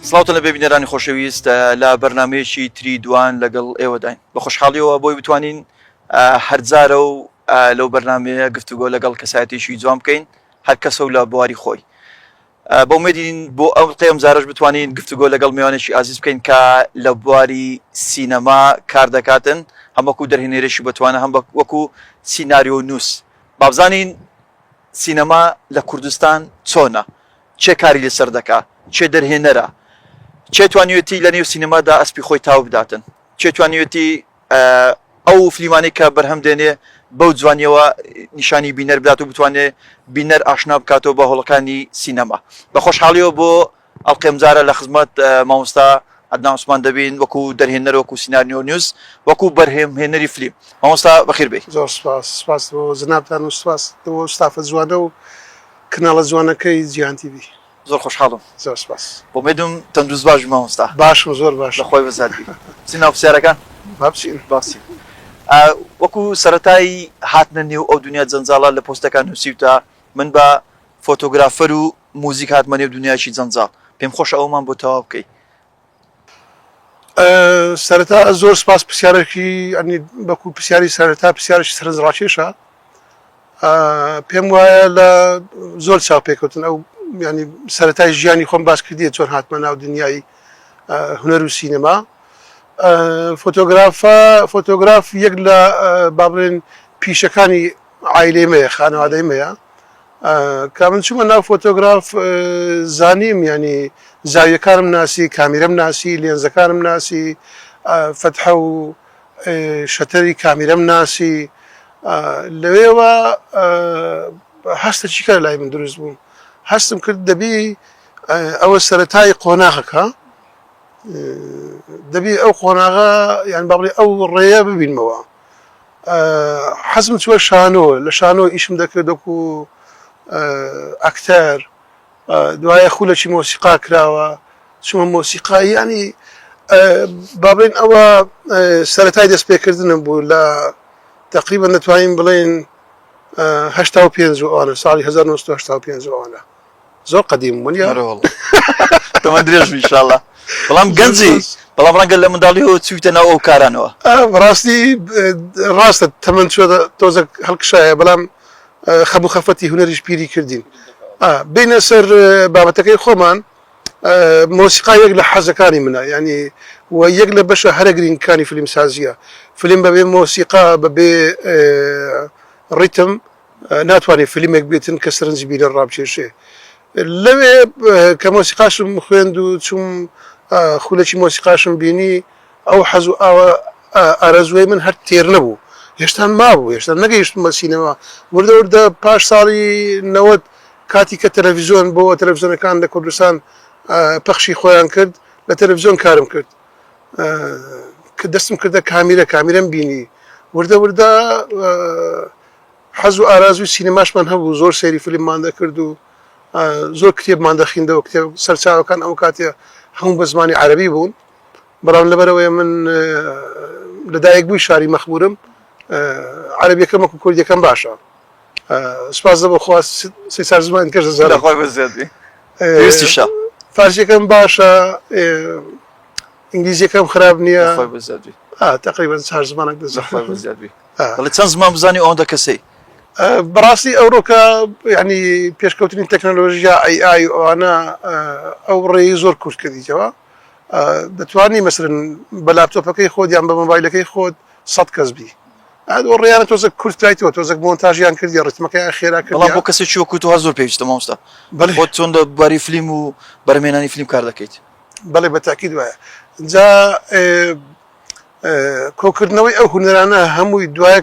سڵاوتە لە ببینەرانی خۆشەویست لە بەرنامەیەکی تری دوان لەگەڵ ئێوەداین بە خۆشحاڵیەوە بۆی بتوانین هەرجارە و لەو بەرنامەیە گفتوگۆ لەگەڵ کەسایەتێکی جوان بکەین هەر کەسە و لە بواری خۆی بە ئومێدین بۆ ئەو قەیەم جارەش بتوانین گفتوگۆ لەگەڵ میوانێکی ئازیز بکەین کە لە بواری سینەما کار دەکاتن هەم وەکو دەرهێنەرێکی بتوانە هەم وەکو سیناریۆ نووس بابزانین سینەما لە کوردستان چۆنە چێ کاری لەسەر دەکات چێ دەرهێنەرە چێ توانیوێتی لە نێو سینەمادا ئەسپی خۆی تاو بداتن چێ توانیوێتی ئەو فلیمانەی کە بەرهەم دێنێ بەو جوانیەوە نیشانی بینەر بدات و بتوانێت بینەر ئاشنا بکاتەوە بە هۆڵەکانی سینەما بە خۆشحاڵیەوە بۆ ئەڵقێمجارە لە خزمەت مامۆستا عەدنان عوسمان دەبین وەکو دەرهێنەر وەکو سیناریۆ نووس وەکو بەرهەمهێنەری فلیم مامۆستا بەخێر بێ زۆر سپاس بۆ جنابتان و سپاس بۆ ستافە جوانە و کەناڵە جوانەکەی جیهان تیڤی زۆر خۆشحاڵم زۆر سپاس بۆ مێدوم تەندروست باش مامۆستا باشم زۆر باش لە خۆی بەزادبی چی ناو پرسیارەکان بابچین باسی وەکو سەرەتایی هاتنە نێو ئەو دنیا جەنجاڵە لە پۆستەکان نووسیوتە من بە فۆتۆگرافەر و موزیک هاتمە نێو دنیایشی جەنجاڵ پێم خۆشە ئەومان بۆ تەواو بکەی سەرەتا زۆر سپاس پرسیارێکی ئەنی بەکو پرسیاری سەرەتا پرسیارێکی سەرنجڕاکێشە پێم وایە لە زۆر چاو پێکەوتن ئەو ینی سەرەتای ژیانی خۆم باس کردیە چۆن هاتمە ناو دنیای هونەر و سینەما فۆتۆگراف یەک لە با بڵێن پیشەکانی عایلەی مەیە خانەوادەی مەیە کە من چوومە ناو فۆتۆگراف زانیم ینی زاویەکانم ناسی کامیرەم ناسی لێنزەکانم ناسی فەتحە و شەتەری کامیرەم ناسی لەوێوە هەستە چیکە لای من دروست بوو هەستم کرد دەبی ئەوە سەرەتای قۆناغەکە دەبی ئەو قۆناغا یان با بڵێ ئەو ڕێیە ببینمەوە حەزم چووە شانۆ لە شانۆ ئیشم دەکرد وەکو ئەکتەر دوایە خولەکی مۆسیقا کراوە چوومە مۆسیقایی ینی با بڵێن ئەوە سەرەتای دەستپێکردنم بوو لە تقریبا دەتوانین بڵێن 85 ئەوانە ساڵی 1985 ئەوانە زۆر قەدیم بوون تەمەن درێژ ئینشاڵڵا بەڵام گەنجی بەڵام ڕەنگە لە منداڵیەوە چوویتە ناو ئەو کارانەوە ڕاستی ڕاستە تەمەن چوە تۆزە هەڵکشایە بەڵام خەبوو خەفەتی هونەریش پیری کردین بینە سەر بابەتەکەی خۆمان مۆسیقا یەک لە حەزەکانی منە ینی و یەک لە بەشە هەرە گرنگەکانی فیلم سازیە فیلم بەبێ مۆسیقا بەبێ ڕیتم ناتوانێت فیلمێک بێتن کە سەرنجی بینە ڕابچێشێ لەوێ کە مۆسیقاشم خوێند و چوم خولەکی مۆسیقاشم بینی ئەو حەز و ئارەزوی من هەر تێر نەبوو هێشتان مابوو هێشتا نەگەیشتمە سینەما وردە وردە پاش ساڵی 90 کاتی کە تەلەڤیزۆن بۆ تەلەڤیزۆنەکان لە کوردستان پەخشی خۆیان کرد لە تەلەڤیزۆن کارم کرد کە دەستم کردە کامیرەم بینی وردە وردە حەز و ئارازوی سینەماشمان هەبوو زۆر سەیری فیلممان دەکرد و زۆر کتێبمان دەخیندەوە کتێب سەرچاوەکان ئەو کاتێ هەموو بە زمانی عەرەبی بوون بەڵام لەبەرەوەی من لەدایک بووی شاری مەخبوورم عەرەبیەکەم وەکو کوردیەکەم باشە سپاس دەبە خوا سێ چار زمانی کەش دەزانم فارسیەکەم باشە ئینگلیزیەکەم خراپ نییە تقریبا چار زمانێک دەزانم چەند زمان بزانی ئەوەندە کەسەی بەڕاستی ئەوڕۆکە ینی پێشکەوتنی تەکنۆلۆژیا ئای ئەوانە ئەو ڕێی زۆر کورت کردیتەوە دەتوانی مەسەرن بە لاپتۆپەکەی خۆت یان بە مۆبایلەکەی خۆت 100 کەس بی ڕێیانە تۆزە کورتایەوە تۆزەک مۆنتاژیان کردی ڕتمەکەیان خێرا کرد بۆ کەسێکی وەکو تۆ زۆر پێویستە مامۆستا خۆت چۆن باری فلیم و بەرهەمهێنانی فلیم کار دەکەیت بەڵێ بە تاکید وایە جا کۆکردنەوەی ئەو هونەرانە هەمووی دوایە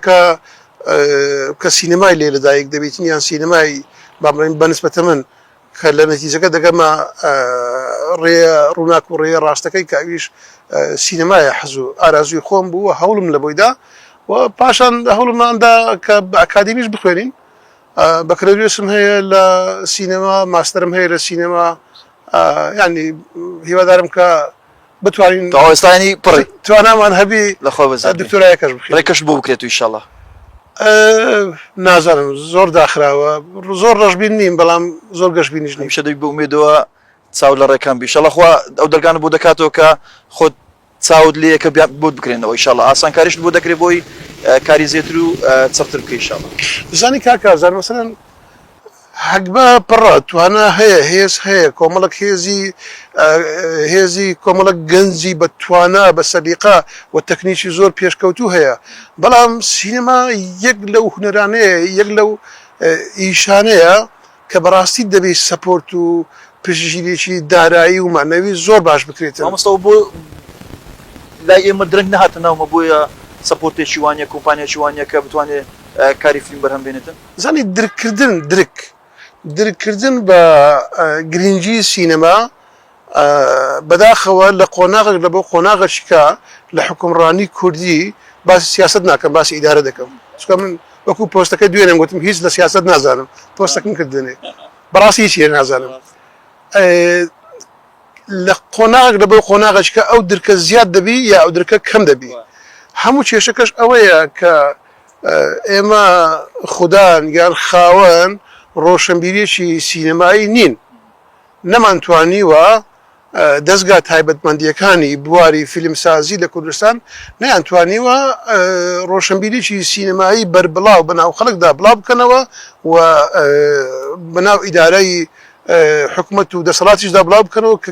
کە سینەمای لێ لەدایک دەبێتین یان سینەمای بابڵێن بەنسبەتە من کە لە نەتیجەکە دەگەمە ڕێە ڕووناک و ڕێە ڕاستەکەی کاویش سینەمایە حەز و ئارازوی خۆم بووە هەوڵم لە بۆیدا و پاشان هەوڵماندا کە بە ئەکادمیش بخوێنین بەکرێویسم هەیە لە سینەما ماستەرم هەیە لە سینەما ینی هیوادارم کە بتوانین ئێستانی پڕی توانامان هەبی لە خۆ دکتۆرایەکەش بخێن ڕێکەش بۆ بکرێت و ئینشاڵڵا نازانم زۆر داخراوە زۆر ڕەشبین نیم بەڵام زۆر گەشتبینیش نیم شەدەی بە ئومێدەوە چاو لە ڕێکان بی ئینشاڵڵا خوا ئەو دەرگانە بۆ دەکاتەوە کە خۆت چاود لێ کە بۆ بکرێنەوە ئینشاڵڵا ئاسانکاریش بۆ دەکرێت بۆی کاری زێتر و چەقتر بکەی ئینشاڵڵا. زانی کاکازان مثلا حەگبە پڕە توانە هەیە هێز هەیە کۆمەڵک هێزی کۆمەڵک گەنجی بە توانە بە سەلیقە و تەکنیکی زۆر پێشکەوتوو هەیە بەڵام سینەما یەک لەو هونەرانەیە یەک لەو ئیشانەیە کە بەڕاستی دەبێت سەپۆرت و پشتگیریی دارایی و معنەوی زۆر باش بکرێتەوە. مامۆستا بۆ لای ئێمە درەنگ نەهاتنەوەمە بۆیە سەپۆرتێکی وانە کۆمپانیایکی وانە کە بتوانێت کاری فیلم بەرهەم بێنێتن. زانی درکردن بە گرنگی سینەما بەداخەوە لە قۆناغێک لە بۆ قۆناغەشکە لە حکومڕانی کوردی باسی سیاست ناکەم باسی ئیدارە دەکەم چکە من وەکو پۆستەکە دوێنم گوتم هیچ لە سیاست نازانم پۆستەکەم کردنێ بەڕاستی هیچ نازانم لە قۆناغێک لە بۆ قۆناغەشکە ئەو درکە زیاد دەبی یا ئەو درکە کەم دەبی هەموو کێشەکەش ئەوەیە کە ئێمە خوددان یان خاوەن ڕۆشنبیریەکی سینەمایی نین نەمانتوانیوە دەستگا تایبەتمەندیەکانی بواری فیلمسازی لە کوردستان نەیانتوانیوە ڕۆشنبیریی سینەمایی بەربڵاو بەناو خەڵکدا بڵاو بکەنەوە و بەناو ئیدارەی حکوومەت و دەسەڵاتیشدا بڵاو بکەنەوە کە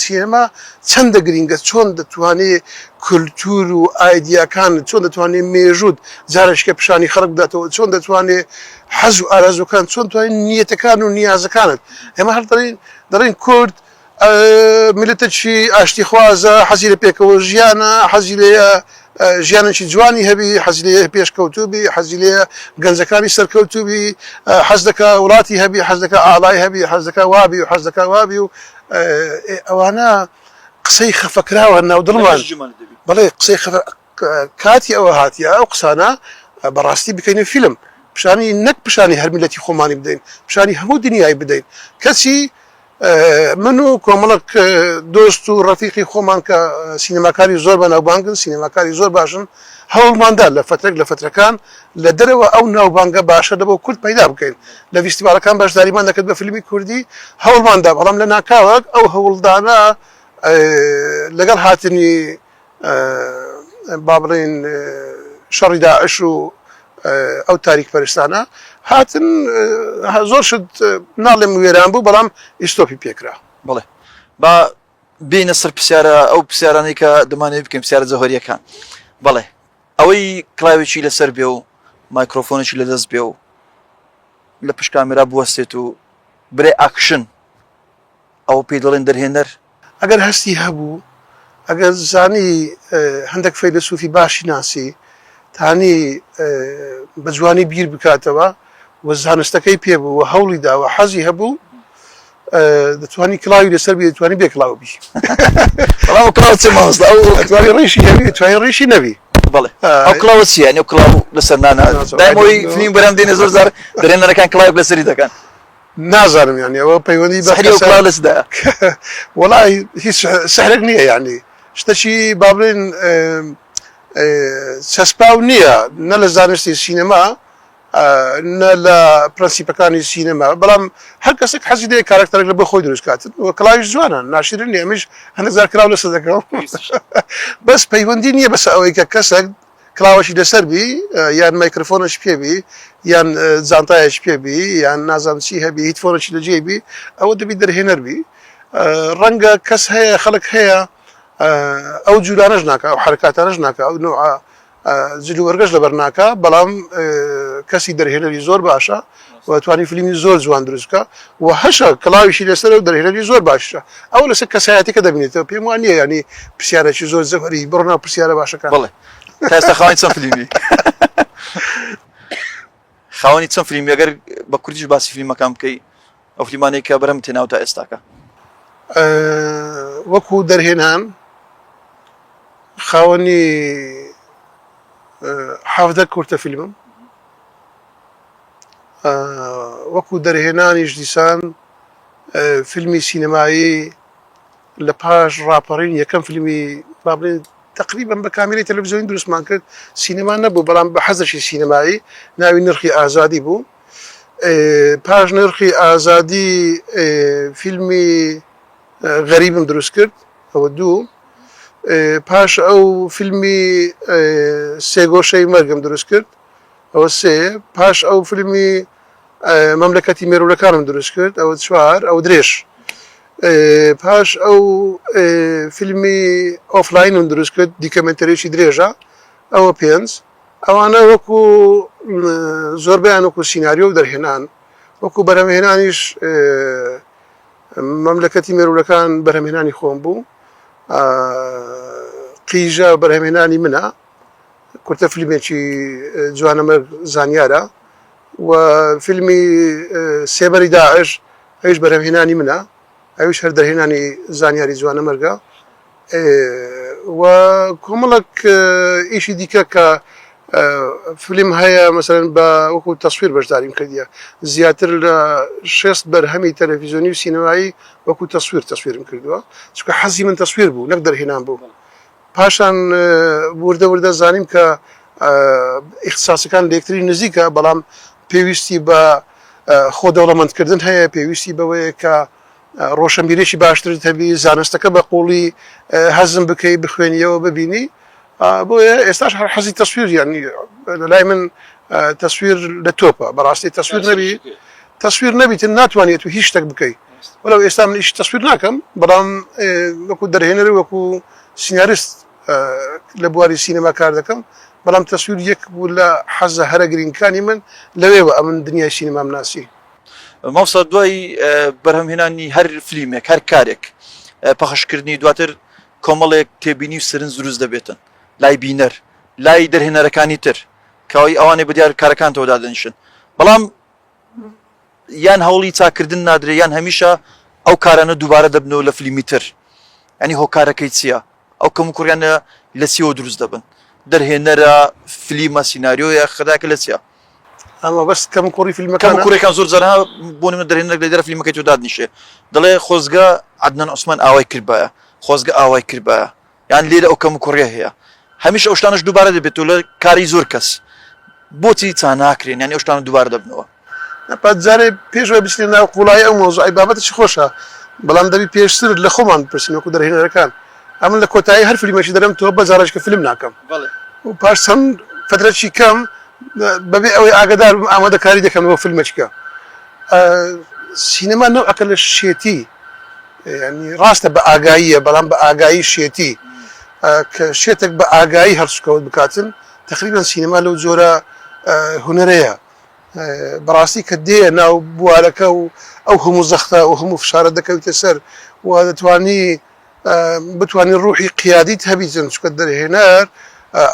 سینەما چەندە گرینگە چۆن دەتوانێت کولتور و ئایدیاکان چۆن دەتوانێت مێژوود جارشکە پیشانی خەڵک بداتەوە چۆن دەتوانێت حەز و ئارازوەکان چۆن توانین نیەتەکان و نیازەکانت ئێمە هەر دەڕین کورد ملەتەکی ئاشتی خوازە حەزی لە پێکەوە ژیانە حەزی لێ ژیانێکی جوانی هەبی حەزی لێ پێشکەوتوبی حەزی لێ گەنجەکانی سەرکەوتوبی حەز دەکا وڵاتی هەبی حەز دەکا ئاڵای هەبی حەز دەکا وابی و حەز دەکا وابی و ئەوانە قسەی خەفەکراوە ناو دڵمان بەڵێ قسەی کاتی ئەوە هاتیە ئەو قسانە بەڕاستی بکەینە فیلم پیشانی نەک پیشانی هەر میلەتی خۆمانی بدەین پیشانی هەموو دنیای بدەین کەچی من و کۆمەڵک دۆست و ڕەفیقی خۆمان کە سینەماکاری زۆر بە ناوبانگن سینەماکاری زۆر باشن هەوڵماندا لە فترێک لە فترەکان لە دەرەوە ئەو ناوبانگە باشە دەبەوە کورد پەیدا بکەین لە فیستیڤالەکان باشداریمان دەکرد بە فیلمی کوردی هەوڵماندا بەڵام لە ناکاوەک ئەو هەوڵدانە لەگەڵ هاتنی با بڵێن شەڕی داعش و ئەو تاریک پەرستانە هاتن زۆر شت ناڵێم وێران بوو بەڵام ئیستۆپی پێکرا. بڵێ با بینە سەر پرسیارە ئەو پرسیارانەی کە دەمانێت بکەین پرسیارە جەوهەریەکان بەڵێ ئەوەی کلااوێکی لەسەر بێ و مایکرۆفۆنێکی لەدەست بێ و لە پشت کامێرا بوەستێت و برێ ئاکشن ئەوە پێی دەڵێن دەرهێنەر ئەگەر هەستی هەبوو ئەگەر زانی هەندێک فەیلسوفی باشی ناسی تانی بە جوانی بیر بکاتەوە و زانستەکەی پێبوو و هەوڵی داوە حەزی هەبوو دەتوانی کڵاوی لەسەر بێ دەتوانی بێ کڵاو بی بەڵام کڵاو چ مامۆستا دەتوانی ڕێشی هەبی توانی ڕێشی نەبی بڵێ ئەو کڵاوە چییە ئەو کڵاو لەسەر نانە دایمەوەی فیلم بەرەم دێنێ زۆر زار دەرێنەرەکان کڵاوێک لەسەری دەکەن نازانم یانی ئەوە پەیوەندی بە کڵاو لەسدایە وەڵای هیچ سەحرێک نییە یانی شتەکی با بڵێن چەسپاو نییە نە لە زانستی سینەما نە لە پرەنسیپەکانی سینەما بەڵام هەر کەسێک حەزی دەیە کارکتەرێک لە بۆ خۆی دروست کاتن و کڵاویش جوانە ناشرین نیە ئەمیش هەندێک زار کراو لەسەر دەکەم بەس پەیوەندی نییە بەس ئەوەی کە کەسێک کڵاوەشی لەسەر بی یان مایکرۆفۆنش پێبی یان جانتایش پێبی یان نازانم چی هەبی هیچ فۆنێکی لەجێ بی ئەوە دەبی دەرهێنەر بی ڕەنگە کەس هەیە خەڵک هەیە ئەو جوولانەش ناکە ئەو حرکاتانەش ناکە ئەو نوع جلووەرگەش لەبەر ناکە بەڵام کەسی دەرهێنەری زۆر باشە و توانی فیلمی زۆر جوان دروستکە و هەشە کڵاویشی لەسەر و دەرهێنەری زۆر باشە ئەو لەسەر کەسایەتێکە دەبینێتەوە پێم وانە ینی پرسیارێکی زۆر زەوەری بڕنا پرسیارە باشەکان بڵێ تا ئێستا خاوەنی چەند فیلمی خاوەنی چەند فیلمی ئەگەر بە کوردیش باسی فیلمەکان بکەی ئەو فیلمانەی کە بەرەم تێناو تا ئێستاکە وەکو دەرهێنان خاوەنی حەڤدە کورتە فیلمم وەکو دەرهێنانیش دیسان فیلمی سینەمایی لە پاش ڕاپەڕین یەکەم فیلمی با بڵێن تقریبا بە کامێرەی تەلەڤیزیۆنی دروستمان کرد سینەما نەبوو بەڵام بە حەزەشی سینەمایی ناوی نرخی ئازادی بوو پاش نرخی ئازادی فیلمی غەریبم دروست کرد ئەوە دوو پاش ئەو فیلمی سێگۆشەی مەرگم دروست کرد ئەوە سێ پاش ئەو فیلمی مەملەکەتی مێرولەکانم دروست کرد ئەوە چوار ئەو درێژ پاش ئەو فیلمی ئۆفلاینم دروست کرد دیکەمنتەرێکی درێژە ئەوە پێنج ئەوانە وەکو زۆربیان وەکو سیناریۆ دەرهێنان وەکو بەرهەمهێنانیش مەملەکەتی مێرولەکان بەرهەمهێنانی خۆم بوو قیژە بەرهەمهێنانی منە کورتە فیلمێکی جوانەمەرگ زانیارە و فیلمی سێبەری داعش ئەویش بەرهەمهێنانی منە ئەویش هەر دەرهێنانی زانیاری جوانەمەرگە و کۆمەڵک ئیشی دیکە کە فیلم هەیە مەسەرەن بە وەکو تەسویر بەشداریم کردیە زیاتر لە 6 بەرهەمی تەلەڤیزیۆنی و سینەمایی وەکو تەسویرم کردووە چونکە حەزی من تەسویر بوو نەک دەرهێنان بوو پاشان وردە وردە زانیم کە ئیختیساسەکان لە یەکتری نزیکە بەڵام پێویستی بە خۆدەوڵەمەندکردن هەیە پێویستی بەوەیە کە ڕۆشنبیرێکی باشترت هەبی زانستەکە بە قوڵی هەزم بکەی بخوێنیەوە ببینی بۆیە ئێستاش هەر حەزی تەسویر یانی لەلای من تەسویر لە تۆپە بەڕاستی تەسویر نەبیتن ناتوانێت و هیچ شتێک بکەیت وەلەو ئێستا من ئیش تەسویر ناکەم بەڵام وەکو دەرهێنەر وەکو سیناریست لە بواری سینەما کار دەکەم بەڵام تەسویر یەک بوو لە حەزە هەرە گرینگەکانی من لەوێوە ئەمن دنیای سینەمام ناسی مامۆستا دوای بەرهەمهێنانی هەر فیلمێک هەر کارێک پەخشکردنی دواتر کۆمەڵێک تێبینی و سرنج دروست دەبێتن لای بینەر لای دەرهێنەرەکانی تر کەوای ئەوانەی بەدیار کارەکانتەوە دادەنیشن بەڵام یان هەوڵی چاکردن نادرێ یان هەمیشە ئەو کارانە دووبارە دەبنەوە لە فیلمی تر ینی هۆکارەکەی چییە ئەو کەم و کوڕیانە لە چیەوە دروست دەبن دەرهێنەرە فیلمە سیناریۆیە خداکە لە چییە ئەمە بەس کەم کوڕی فیلمەکان کوڕێکان زۆر جارها بۆ نمونە دەرهێنەرێک لە دەرە فیلمەکەی تۆ دادنیشێ دەڵێ خۆزگە عەدنان عوسمان ئاوای کردبایە خۆزگە ئاوای کردبایە یان لێرە ئەو کەم و کوڕیە هەیە هەمیشە ئەو شتانەش دووبارە دەبێت و لە کاری زۆر کەس بۆچی چا ناکرێن یانی ئەو شتانە دووبارە دەبنەوە جارێ پێشەوە بچێت ناو قوڵای ئەو مۆزوعی بابەتێکی خۆشە بەڵام دەبی پێشتر لە خۆمان بپرسین وەکو دەرهێنەرەکان ئەمن لە کۆتایی هەر فیلمێکی دەرەم تۆ بەجارێککە فیلم ناکەم و پاش چەند فترەی کەم بەبێ ئەوەی ئاگدار ئامادەکاری دەکەم بۆ فیلمێکە سینەما نەوعەکە لە شێتی ینی ڕاستە بە ئاگاییە بەڵام بە ئاگایی شێتی کە شێتێک بە ئاگایی هەرسوکەوت بکاتن تقریبا سینەما لەو جۆرە هونەرەیە بەڕاستی کە دێ ناو بوارەکە و ئەو هەموو زەختە و هەموو فشارە دەکەویتە سەر و بتوانانی ڕوحی قیادیت هەبیتن چکە دەرهێنەر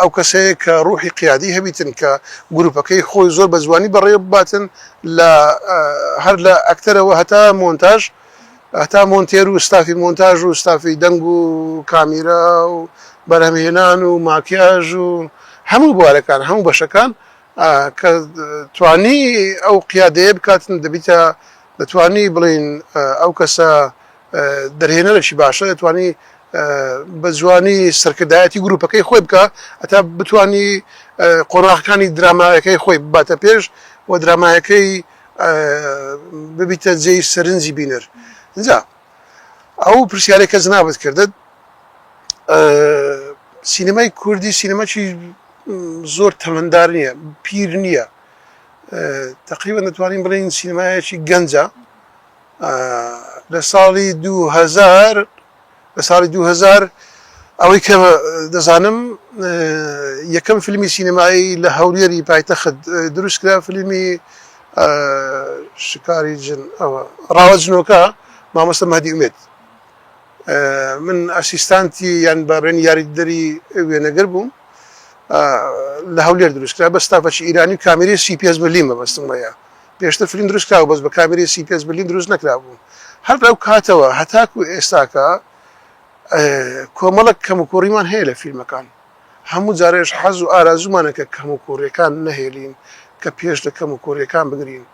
ئەو کەسەیە کە ڕوحی قیادی هەبیتن کە گروپەکەی خۆی زۆر بە جوانی بەڕێ بباتن لە هەر لە ئەکتەرەوە هەتا مۆنتاژ هەتا مۆنتێر و ستافی مۆنتاژ و ستافی دەنگ و کامیرا و بەرهەمهێنان و ماکیاژ و هەموو بوارەکان هەموو بەشەکان کە توانی ئەو قیادەیە بکاتن دەبیتە دەتوانی بڵین ئەو کەسە دەرهێنەرێکی باشە دەتوانی بە جوانی سەرکردایەتی گروپەکەی خۆی بکە ئەتا بتوانی قۆناغەکانی درامایەکەی خۆی بباتە پێش و درامایەکەی ببیتە جێی سەرنجی بینەر اینجا ئەو پرسیارێک کە جنابەت کردت سینەمای کوردی سینەماکی زۆر تەمەندار نییە پیر نییە تقریبا دەتوانین بڵین سینەمایەکی گەنجە لە ساڵی 2000 ئەوەی کە دەزانم یەکەم فیلمی سینەمایی لە هەولێری پایتەخت دروستکرا فیلمی شکاری جن ئەوە ڕاوە جنۆکە مامۆستا مەهدی ئومێد من ئەسیستانتی یان بابرێنی یاریدەری وێنەگەر بووم لە هەولێر دروستکرا بە ستافەکی ئیرانی و کامێرەی CPS بەرلین بەبەستمەیە پێشتر فیلم دروستکراوە بەس بە کامێرەی CPS بەرلین دروست نەکرابوو هەر لەو کاتەوە هەتاکو ئێستاکە کۆمەڵک کەم و کوڕیمان هەیە لە فیلمەکان هەموو جارێش حەز و ئارازومانەکە کەم و کوڕیەکان نەهێلین کە پێش لە کەم و کوڕیەکان بگرین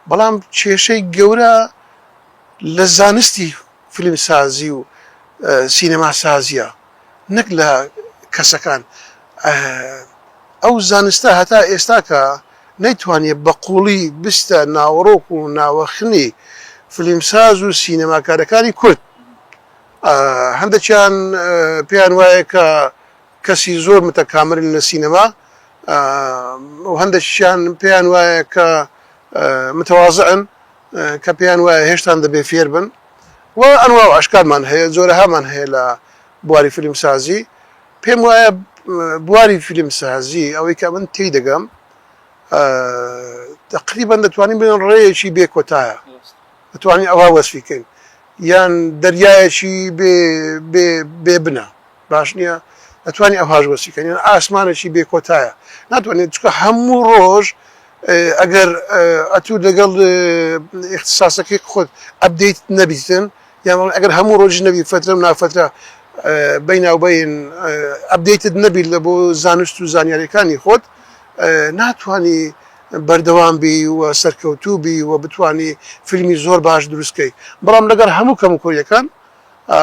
بەڵام کێشەی گەورە لە زانستی فیلمسازی و سینەما سازیە نەک لە کەسەکان ئەو زانستە هەتا ئێستاکە نەیتوانێت بە قوڵی بستە ناوەڕۆک و ناوەخنی فیلمساز و سینەماکارەکانی کورد هەندێکیان پێیان وایە کە کەسی زۆر متەکامل لە سینەما و هەندێکیان پێیان وایە کە متەواضعن کە پێیان وایە هێشتان دەبێ فێر بن و ئەنوا و ئەشکالمان هەیە جۆرەهامان هەیە لە بواری فیلمسازی پێم وایە بواری فیلمسازی ئەوەی کە من تێی دەگەم تقریبان دەتوانین بڵێن ڕێیەکی بێ کۆتایە دەتوانین ئەوە وەسفیکەین یان دەریایەکی بێ بنە باش نییە دەتوانین ئەوهاش وەسیکەین یان ئاسمانێکی بێ کۆتایە ناتوانێت چکە هەموو ڕۆژ ئەگەر ئەتوو لەگەڵ اختصاسەکەی خۆت ئەبدەیت نەبیتن یان ئەگەر هەموو ڕۆژ نەبی فترە و نافترە بەیناوبین ئەبدەیتت نەبیت لە بۆ زانست و زانیاریەکانی خۆت ناتوانی بەردەوام بی و سەرکەوتوو بی و بتانی فیلمی زۆر باش دروستکەی بەڵام لەگەر هەموو کەم کوریەکان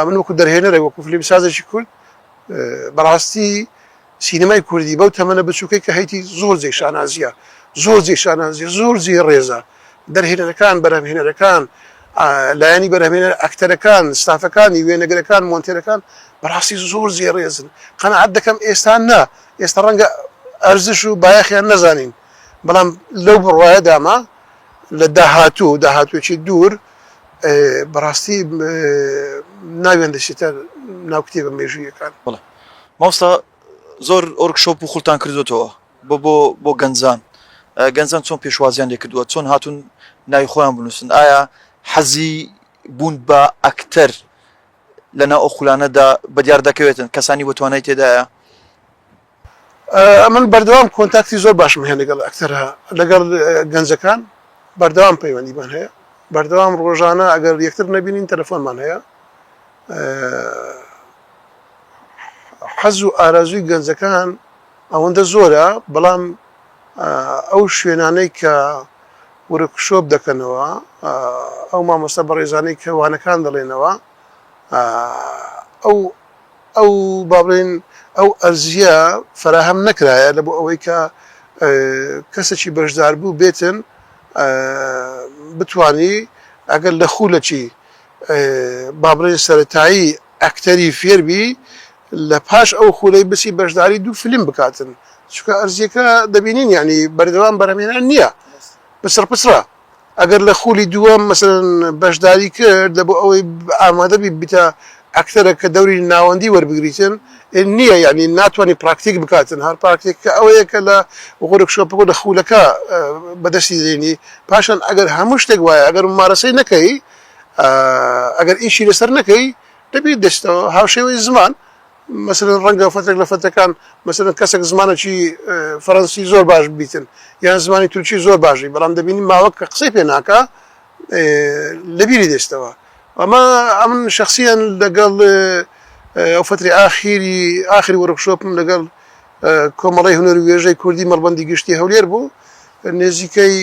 من وەکو دەرهێنەرە وەکو فیلم سازێکی کورد بەڕاستی سینەمای کوردی بەو تەمەنە بچووکەی کە هەیتی زۆر جێ شانازیە زۆر جێ شانازیە زۆر جێ ڕێزە دەرهێنەرەکان بەرهەمهێنەرەکان لایەنی بەرهەمهێنەر ئەکتەرەکان ستافەکانی وێنەگرەکان مۆنتێرەکان بەڕاستی زۆر جێ ڕێزن قەنەعەت دەکەم ئێستا نا ئێستا ڕەنگە ئەرزش و بایەخیان نەزانین بەڵام لەو بڕواایە داما لە داهاتوێکی دوور بەڕاستی ناوێن دەچێتە ناو کتێبە مێژوویەکان مامۆستا زۆر ئۆرکشۆپ و خوڵتان کردوتەوە بۆ گەنجان گەنجان چۆن پێشوازیان لێ کردووە چۆن هاتون ناوی خۆیان بنووسن ئایا حەزی بوون بە ئەکتەر لەناو ئەو خولانەدا بەدیار دەکەوێتن کەسانی بەتوانای تێدایە من بەردەوام کۆنتاکتی زۆر باشم هەیە لەگەڵ ئەکتەرە لەگەڵ گەنجەکان بەردەوام پەیوەندیمان هەیە بەردەوام ڕۆژانە ئەگەر یەکتر نەبینین تەلەفۆنمان هەیە حەز و ئارازووی گەنجەکان ئەوەندە زۆرە بەڵام ئەو شوێنانەی کە ورکشۆپ دەکەنەوە ئەو مامۆستا بەڕێزانەی کەوانەکان دەڵێنەوە ئەو بابڵێن ئەو ئەرزیە فراهەم نەکرایە لە بۆ ئەوەی کە کەسێکی بەشدار بوو بێتن بتانی ئەگەر لە خوولەکی بابڕێن سەرەتایی ئەکتەری فێربی لە پاش ئەو خولەی بسی بەشداری دوو فیلم بکاتن چکە ئەرزیەکە دەبینین یعنی بەردەوام بەرهەمهێنان نییە پسرە ئەگەر لە خولی دووەم مەسەرەن بەشداری کرد دەبوو ئەوەی ئامادەبی بتە ئەکتەرە کە دەوری ناوەندی وەربگریتن نییە یعنی ناتوانانی پراکتیک بکاتن هەر پراکتیک کە ئەوەیە کە لە ورکشۆپەکە لە خولەکە بەدەستی دێنی پاشان ئەگەر هەموو شتێک وایە ئەگەر مارەسەی نەکەی ئەگەر ئیشی لەسەر نەکەی دەبێت دەستەوە هاوشێوەی زمان مثلەن ڕەنگە فترێک لە فتەکان مثلەن کەسێک زمانێکی فەڕەنسی زۆر باش بیتن یان زمانی تورکی زۆر باشی بەڵام دەبینی ماوە کە قسەی پێ ناکە لەبیری دەستەوە ئەمە ئەمن شخصیان لەگەڵ ئەو فتری ئاخری ورکشۆپم لەگەڵ کۆمەڵی هونەر و وێژەی کوردی مەڵبەندی گشتی هەولێر بوو نێزیکەی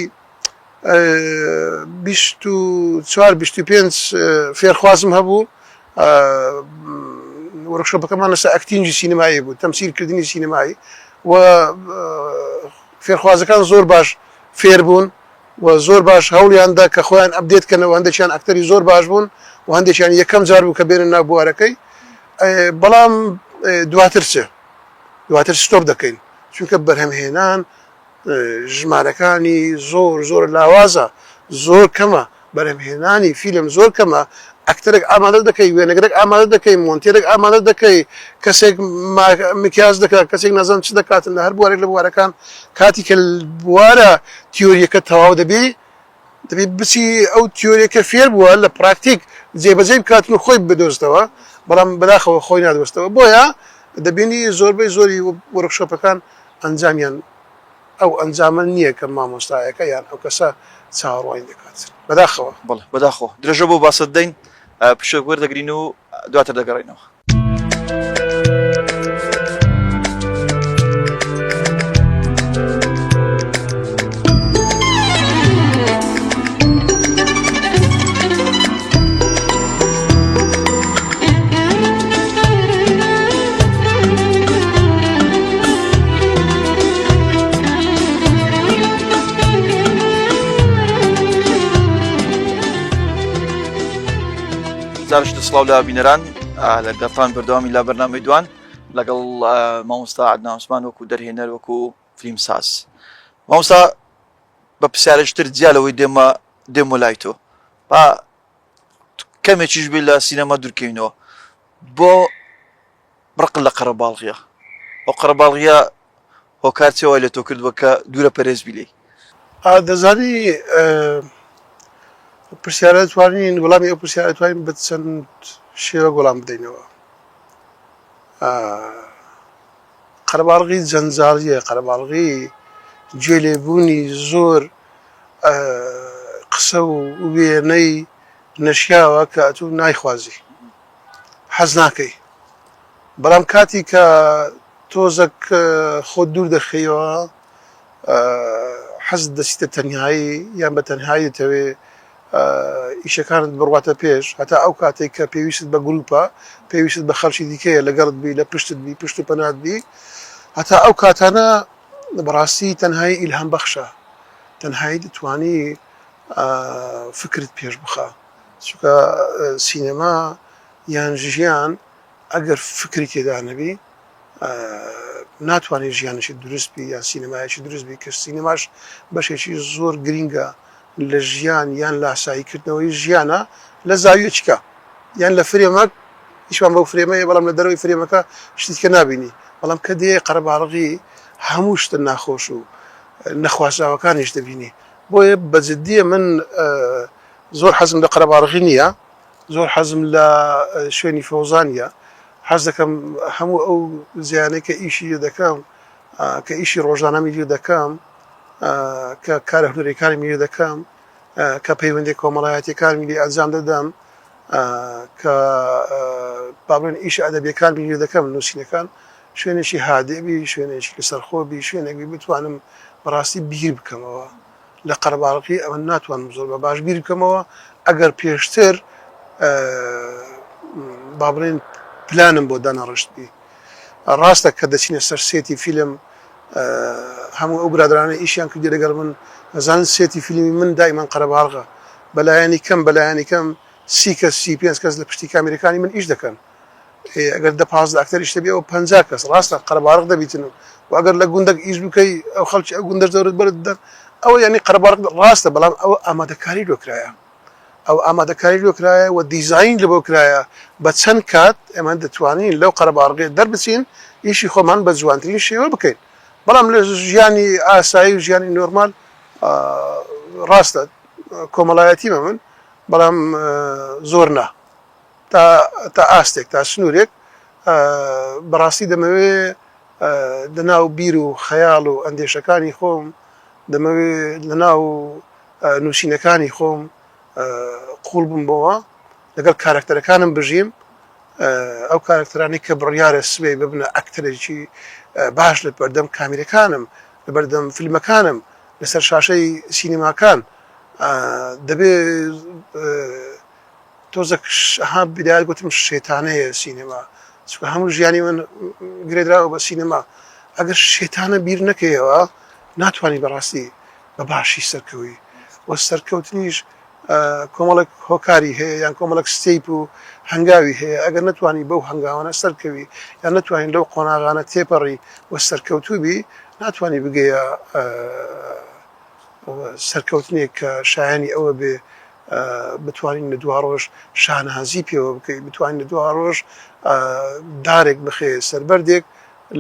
24-25 فێرخوازم هەبوو ورکشۆپەکەمان لەسەر ئەکتینجی سینەمایی بوو تەمسیلکردنی سینەمایی و فێرخوازەکان زۆر باش فێر بوون و زۆر باش هەوڵیاندا کە خۆیان ئەبدێتکەنەوە هەندێکیان ئەکتەری زۆر باش بوون و هەندێکیان یەکەم جار بوو کە بێنن ناو بوارەکەی بەڵام دواتر ستۆپ دەکەین چونکە بەرهەمهێنان ژمارەکانی زۆر لاوازە زۆر کەمە بەرهەمهێنانی فیلم زۆر کەمە ئەکتەرێک ئامادە دەکەی وێنەگرێک ئامادە دەکەی مۆنتێرێک ئامادە دەکەی کەسێک مکیاز دەکات کەسێک نەزان چ دەکاتن لە هەر بوارێک لە بوارەکان کاتی کە بوارە تیۆریەکە تەواو دەبێت بچی ئەو تیۆریەکە فێر بووە لە پراکتیک جێبەجێ بکاتن و خۆی بدۆستەوە بەڵام بەداخەوە خۆی نادۆستەوە بۆیە دەبینی زۆربەی زۆری ورکشۆپەکان ئەنجامیان ئەو ئەنجامە نییە کە مامۆستایەکە یان ئەو کەسە چاوەڕوانی دەکات بەداخەوە بەداخۆ درێژە بۆ باسە دەین پشک وەردەگرین و دواتر دەگەڕێنەوە زارشتە سڵاو لە بینەران لەگەڵتان بەردەوامی لا بەرنامەی دوان لەگەڵ مامۆستا عەدنان عوسمان وەکو دەرهێنەر وەکو فیلمساز. مامۆستا بە پرسیارێکتر جیالەوەی دێمە لای تۆ با کەمێکیش بێت لە سینەما دوورکەوینەوە بۆ بڕقل لە قەرەباڵغیە ئەو قەرەباڵغیە هۆکار چێوە لە تۆ کردووە کە دوورە پەرێز بیلەی دەزانی پرسیارە توانین وەڵامی ئەو پرسیارە توانین بە چەند شێوە وەڵام بدەینەوە. قەرەباڵغی جەنجاڵیە، قەرەباڵغی گوێلێبوونی زۆر قسە و وێنەی نەشیاوە کە ئەتوو نایخوازی حەز ناکەی، بەڵام کاتی کە تۆزێک خۆت دوور دەخەیەوە حەز دەچیتە تەنهایی یان بە تەنهایی دەتەوێ ئیشەکانت بڕواتە پێش هەتا ئەو کاتێک کە پێویست بە گروپە پێویست بە خەڵکی دیکەیە لەگەڵت بی لە پشتت بی پشت و پەنات بی هەتا ئەو کاتانە بەڕاستی تەنهایی ئیلهام بەخشە، تەنهایی دەتوانی فکرت پێش بخە چونکە سینەما یان ژیان ئەگەر فکری تێدا نەبی ناتوانێت ژیانشی دروست بی یان سینەمایەکی دروست بی کە سینەماش بەشێکی زۆر گرینگە لە ژیان یان لە ئاساییکردنەوەی ژیانە لە زاویە چکە یان لە فرێمەک هیچمان بەو فرێمەیە بەڵام لە دەرەوەی فرێمەکە شتێککە نابینی، بەڵام کە دێ قەرەباڵغی هەموو شتە ناخۆش و نەخوازراوەکانیش دەبینی. بۆیە بەجددیە من زۆر حەزم لە قەرەباڵغی نییە، زۆر حەزم لە شوێنی فەوزانیە، حەز دەکەم هەموو ئەو زیانەی کە ئیشی دەکەم کە ئیشی ڕۆژانەمی لێ دەکەم کە کارە هونەرەکانی لێ دەکەم کە پەیوەندی کۆمەڵایەتیەکانی لێ ئەنجام دەدەم کە با بڵێن ئیش ئەدەبیەکانی لێ دەکەم نووسینەکان شوێنێکی هادێبی شوێنێکی لەسەرخۆبی شوێنێکی بتوانم بەڕاستی بیر بکەمەوە. لە قەرەباڵغی ئەوە ناتوانم زۆر بە باش بیر بکەمەوە ئەگەر پێشتر با بڵێن پلانم بۆ دانەڕشتبی. ڕاستە کە دەچینە سەر سێتی فیلم هەموو ئەو برادرانە ئیشیان کردی لەگەڵ من ئەزانن سێتی فیلمی من دایمان قەرەباڵغە بەلایەنی کەم 30 کەس 35 کەس لە پشتی کامێرەکانی من ئیش دەکەن، ئەگەر 10-15 ئاکتەریش دەبێ ئەو 50 کەس ڕاستە قەرەباڵغ دەبیتن و ئەگەر لە گوندەك ئیش بکەی ئەو خەڵکی ئەو گوندەش دەورت بەرت دەن ئەوە یعنی قەرەباڵغ ڕاستە، بەڵام ئەو ئامادەکاری لۆکرایە، ئەو ئامادەکاری لۆکرایە و دیزاین لە بۆ کرایە بە چەند کات ئێمە دەتوانین لەو قەرەباڵغێ دەربچین ئیشی خۆمان بە جوانترین شێوە بکەین. بەڵام لە ژیانی ئاسایی و ژیانی نۆرمال ڕاستە کۆمەڵایەتیمە من، بەڵام زۆر نا تا ئاستێک تا سنوورێک بەڕاستی دەمەوێ لەناو بیر و خەیاڵ و ئەندێشەکانی خۆم دەمەوێت لەناو نووسینەکانی خۆم قوڵ بم بەوە لەگەڵ کارکتەرەکانم بژیم ئەو کارکتەرانی کە بڕیارە سبێ ببنە ئەکتەرێکی باش لە بەردەم کامێرەکانم لە بەردەم فیلمەکانم لەسەر شاشەی سینیماکان دەبێ تۆزێک بدایت گوتم شێتانەیە سینەما چونکە هەموو ژیانی من گرێدراوە بە سینەما ئەگەر شێتانە بیر نەکەیەوە ناتوانانی بەڕاستی بە باشی سەرکەوی وە سەرکەوتنیش کۆمەڵک هۆکاری هەیە یان کۆمەڵک ستیپ و هەنگاوی هەیە ئەگەر نتوانی بەو هەنگاوانە سەرکەوی یان نتوانین لەو قۆناغانە تێپەڕی وە سەرکەوتوبی ناتوانانی بگەیە سەرکەوتنێک کە شایانی ئەوە بێ بتوانین لە دوا ڕۆژ شانازی پێوە بکەیت، بتوانین لە دوا ڕۆژ دارێک بخێ سەربەردێک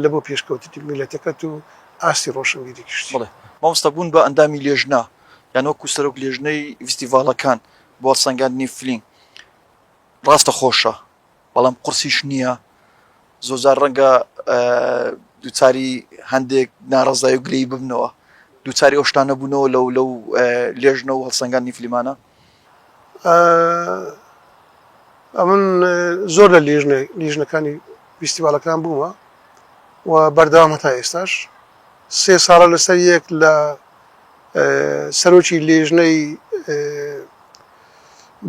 لە بۆ پێشکەوتی میلەتەکەت و ئاستی ڕۆشنبیری کشتی. مامۆستا بوون بە ئەندامی لێژنە یان وەکو سەرۆک لێژنەی فستیڤالەکان بۆ سەنگاندنی فیلم ڕاستە خۆشە، بەڵام قورسیش نییە، زۆرجار ڕەنگە دووچاری هەندێک ناڕەزایی و گرەی ببنەوە دووچاری ئەو شتانە بوونەوە لەو لێژنە و هەڵسەنگاندنی فیلمانە. من زۆر لە لیژنەکانی فستیڤالەکان بوومە و بەردەوام هەتا ئێستاش 3 ساڵە لەسەر یەک لە سەرۆکی لێژنەی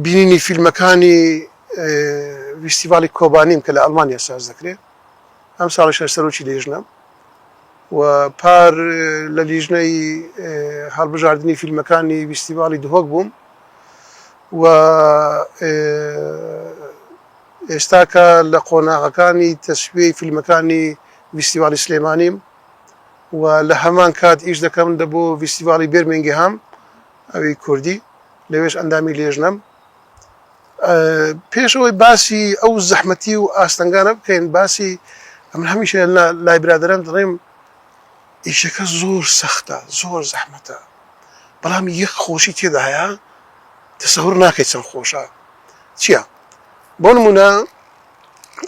بینینی فیلمەکانی فستیڤالی کۆبانیم کە لە ئەڵمانیا ساز دەکرێت ئەم ساڵیش سەرۆکی لێژنەم و پار لە لیژنەی هەڵبژاردننی فیلمەکانی فستیڤالی دهۆک بووم و ئێستاکە لە قۆناغەکانی تەسویەی فیلمەکانی فیستیڤالی سلێمانیم و لە هەمان کات ئیش دەکەم بۆ فیستیڤالی بێرمینگهام ئەوی کوردی لەوێش ئەندامی لێژنەم پێشەوەی باسی ئەو زەحمەتی و ئاستەنگانە بکەین باسی ئەمن هەمیشە لای برادران دەڵێم ئیشەکە زۆر سەختە زۆر زەحمەتە بەڵام یەک خۆشی تێدا هەیە تەسەور ناکەیت چەند خۆشە چییە؟ بۆ نمونە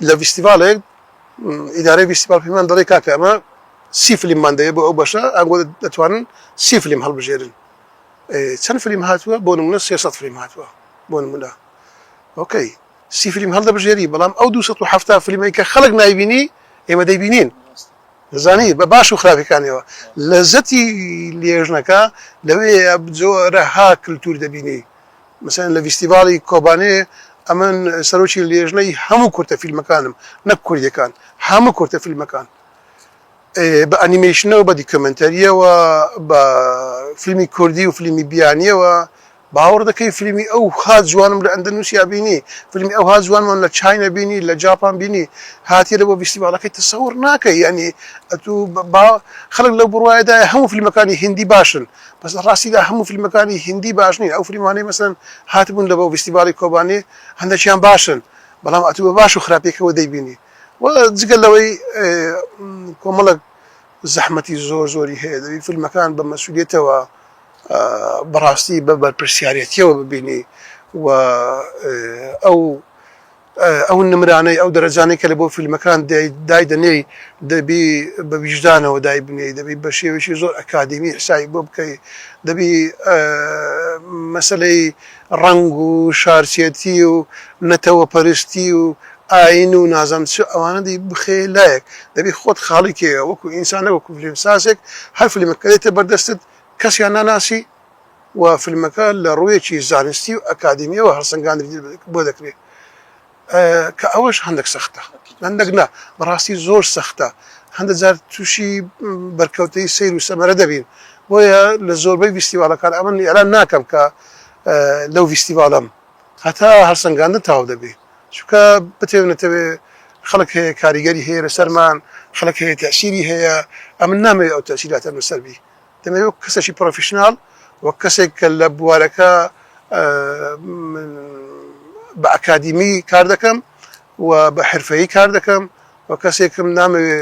لە فیستیڤالێک ئیدارەی فیستیڤال پێمان دەڵێ کاکە ئەمە 30 فیلممان دەیە بۆ ئەو بەشە ئەنگۆ دەتوانن 30 فیلم هەڵبژێرن چەند فیلم هاتووە بۆ نمونە 300 فیلم هاتووە بۆ نمونە ئۆکەی 30 فیلم هەڵدەبژێری بەڵام ئەو 270 فیلمەی کە خەڵک نایبینی ئێمە دەیبینین دەزانی بە باش و خراپەکانیەوە لەزەتی لێژنەکە لەوەیە جۆرەها کللتور دەبینی مثلا لە فیستیڤالی کۆبانێ ئەمن سەرۆکی لێژنەی هەموو کورتە فیلمەکانم نەک کوردیەکان هەموو کورتە فیلمەکان بە ئەنیمەیشنەوە بە دیکۆمنتەریەوە بە فیلمی کوردی و فیلمی بیانیەوە باوەڕ دەکەی فیلمی ئەو هات جوانم لە ئەندەنووسیا بینی فیلمی ئەو هات جوانمان لە چاینا بینی لە جاپان بینی هاتیە بۆ فیستیڤالەکەی تەسەوور ناکەی ینی خەڵک لەو بڕوایەدا هەموو فیلمەکانی هندی باشن بەس لە ڕاستیدا هەموو فیلمەکانی هندی باش نین ئەو فیلمانەی مەسەن هاتبوون لە بۆ فیستیڤالی کۆبانێ هەندێکیان باشن بەڵام ئەتوو بە باش و خراپێکەوە دەیبینی جگەل لەوەی کۆمەڵک زەحمەتی زۆر زۆری هەیە دەبی فیلمەکان بە مەسئولیەتەوە بەڕاستی بە بەرپرسیارەتیەوە ببینی و ئەو نمرانەی ئەو دەرەجانەی کە لە بۆ فیلمەکان دایدەنێی دەبی بە ویژدانەوە دایبنێ دەبی بە شێوەیەکی زۆر ئەکادمی حسایی بۆ بکەی دەبی مەسەلەی ڕنگ و شارچێتی و نەتەوە پەرستی و ئاین و نازەم چ ئەوانە دی بخێ لایەک دەبی خۆت خاڵێکەوە وەکو ئینسانە وەکو فیلمسازێک هەر فیلمەکەێتە بەردەستت کەسیان ناناسی و فیلمەکە لە ڕوویەکی زانستی و ئەکادمیەوە هەرسەنگان بۆ دەکرێت کە ئەوەش هەندێک سەختە هەندێک نا بەڕاستی زۆر سەختە هەندێک جار تووشی بەرکەوتەی سیر و سەمەرە دەبین بۆیە لە زۆربەی فیستیڤالەکان ئەمن ئێلان ناکەم کە لەو فیستیڤالەم هەتا هەرسەنگاندن تاو دەبێ چونکە بتێونێتەوێ خەڵک هەیە کاریگەری هەیە لەسەرمان خەڵک هەیە تەسیری هەیە ئەمن نامەوێت ئەو تەسیراتە لەسەربی دەمەوێت کەسێکی پرۆفیشنال وە کەسێک کە لە بوارەکە بە ئەکادمی کار دەکەم و بە حرفەیی کار دەکەم و کەسێکم نامەوێ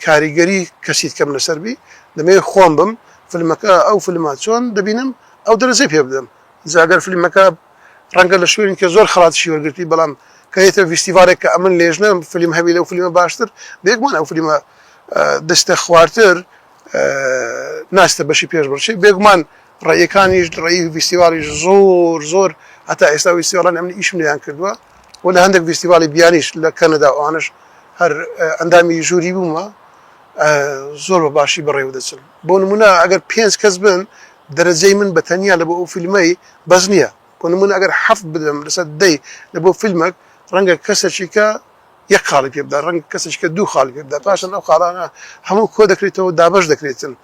کاریگەری کەسیت کەم لەسەربی دەمەوێت خۆم بم فیلمەکە ئەو فیلمات چۆن دەبینم ئەو دەرەجەی پێ بدەم جاگەر فیلمەکە ڕەنگە لە شوێنی کە زۆر خەڵاتشی وەرگرتی بەڵام کەیتە فیستیڤالێک کە ئەمن لێژنە فیلم هەبی لەو فیلمە باشتر بێگومان ئەو فیلمە دەستە خوارتر ناستە بەشی پێش بڕشی بێگومان ڕێیەکانیش ڕێی فیستیڤالیش زۆر زۆر هەتا ئێستا فیستیڤالان ئەمن ئیشم لێیان کردووە و لە هەندێک فیستیڤالی بیانیش لە کەنەدا ئەوانش هەر ئەندامی ژووری بوومە زۆر بە باشی بەڕێوە دەچن بۆ نمونە ئەگەر 5 کەس بن دەرەجەی من بەتەنیا لە بۆ ئەو فیلمەی بەس نییە بۆ نمونە ئەگەر 7 بدەم لەسەر 10 لە بۆ فیلمێک ڕەنگە کەسێکی کە یەک خاڵی پێ بدە ڕەنگە کەسێکی کە 2 خاڵی پێ بدە پاشان ئەو خاڵانە هەموو کۆ دەکرێتەوە دابەش دەکرێتن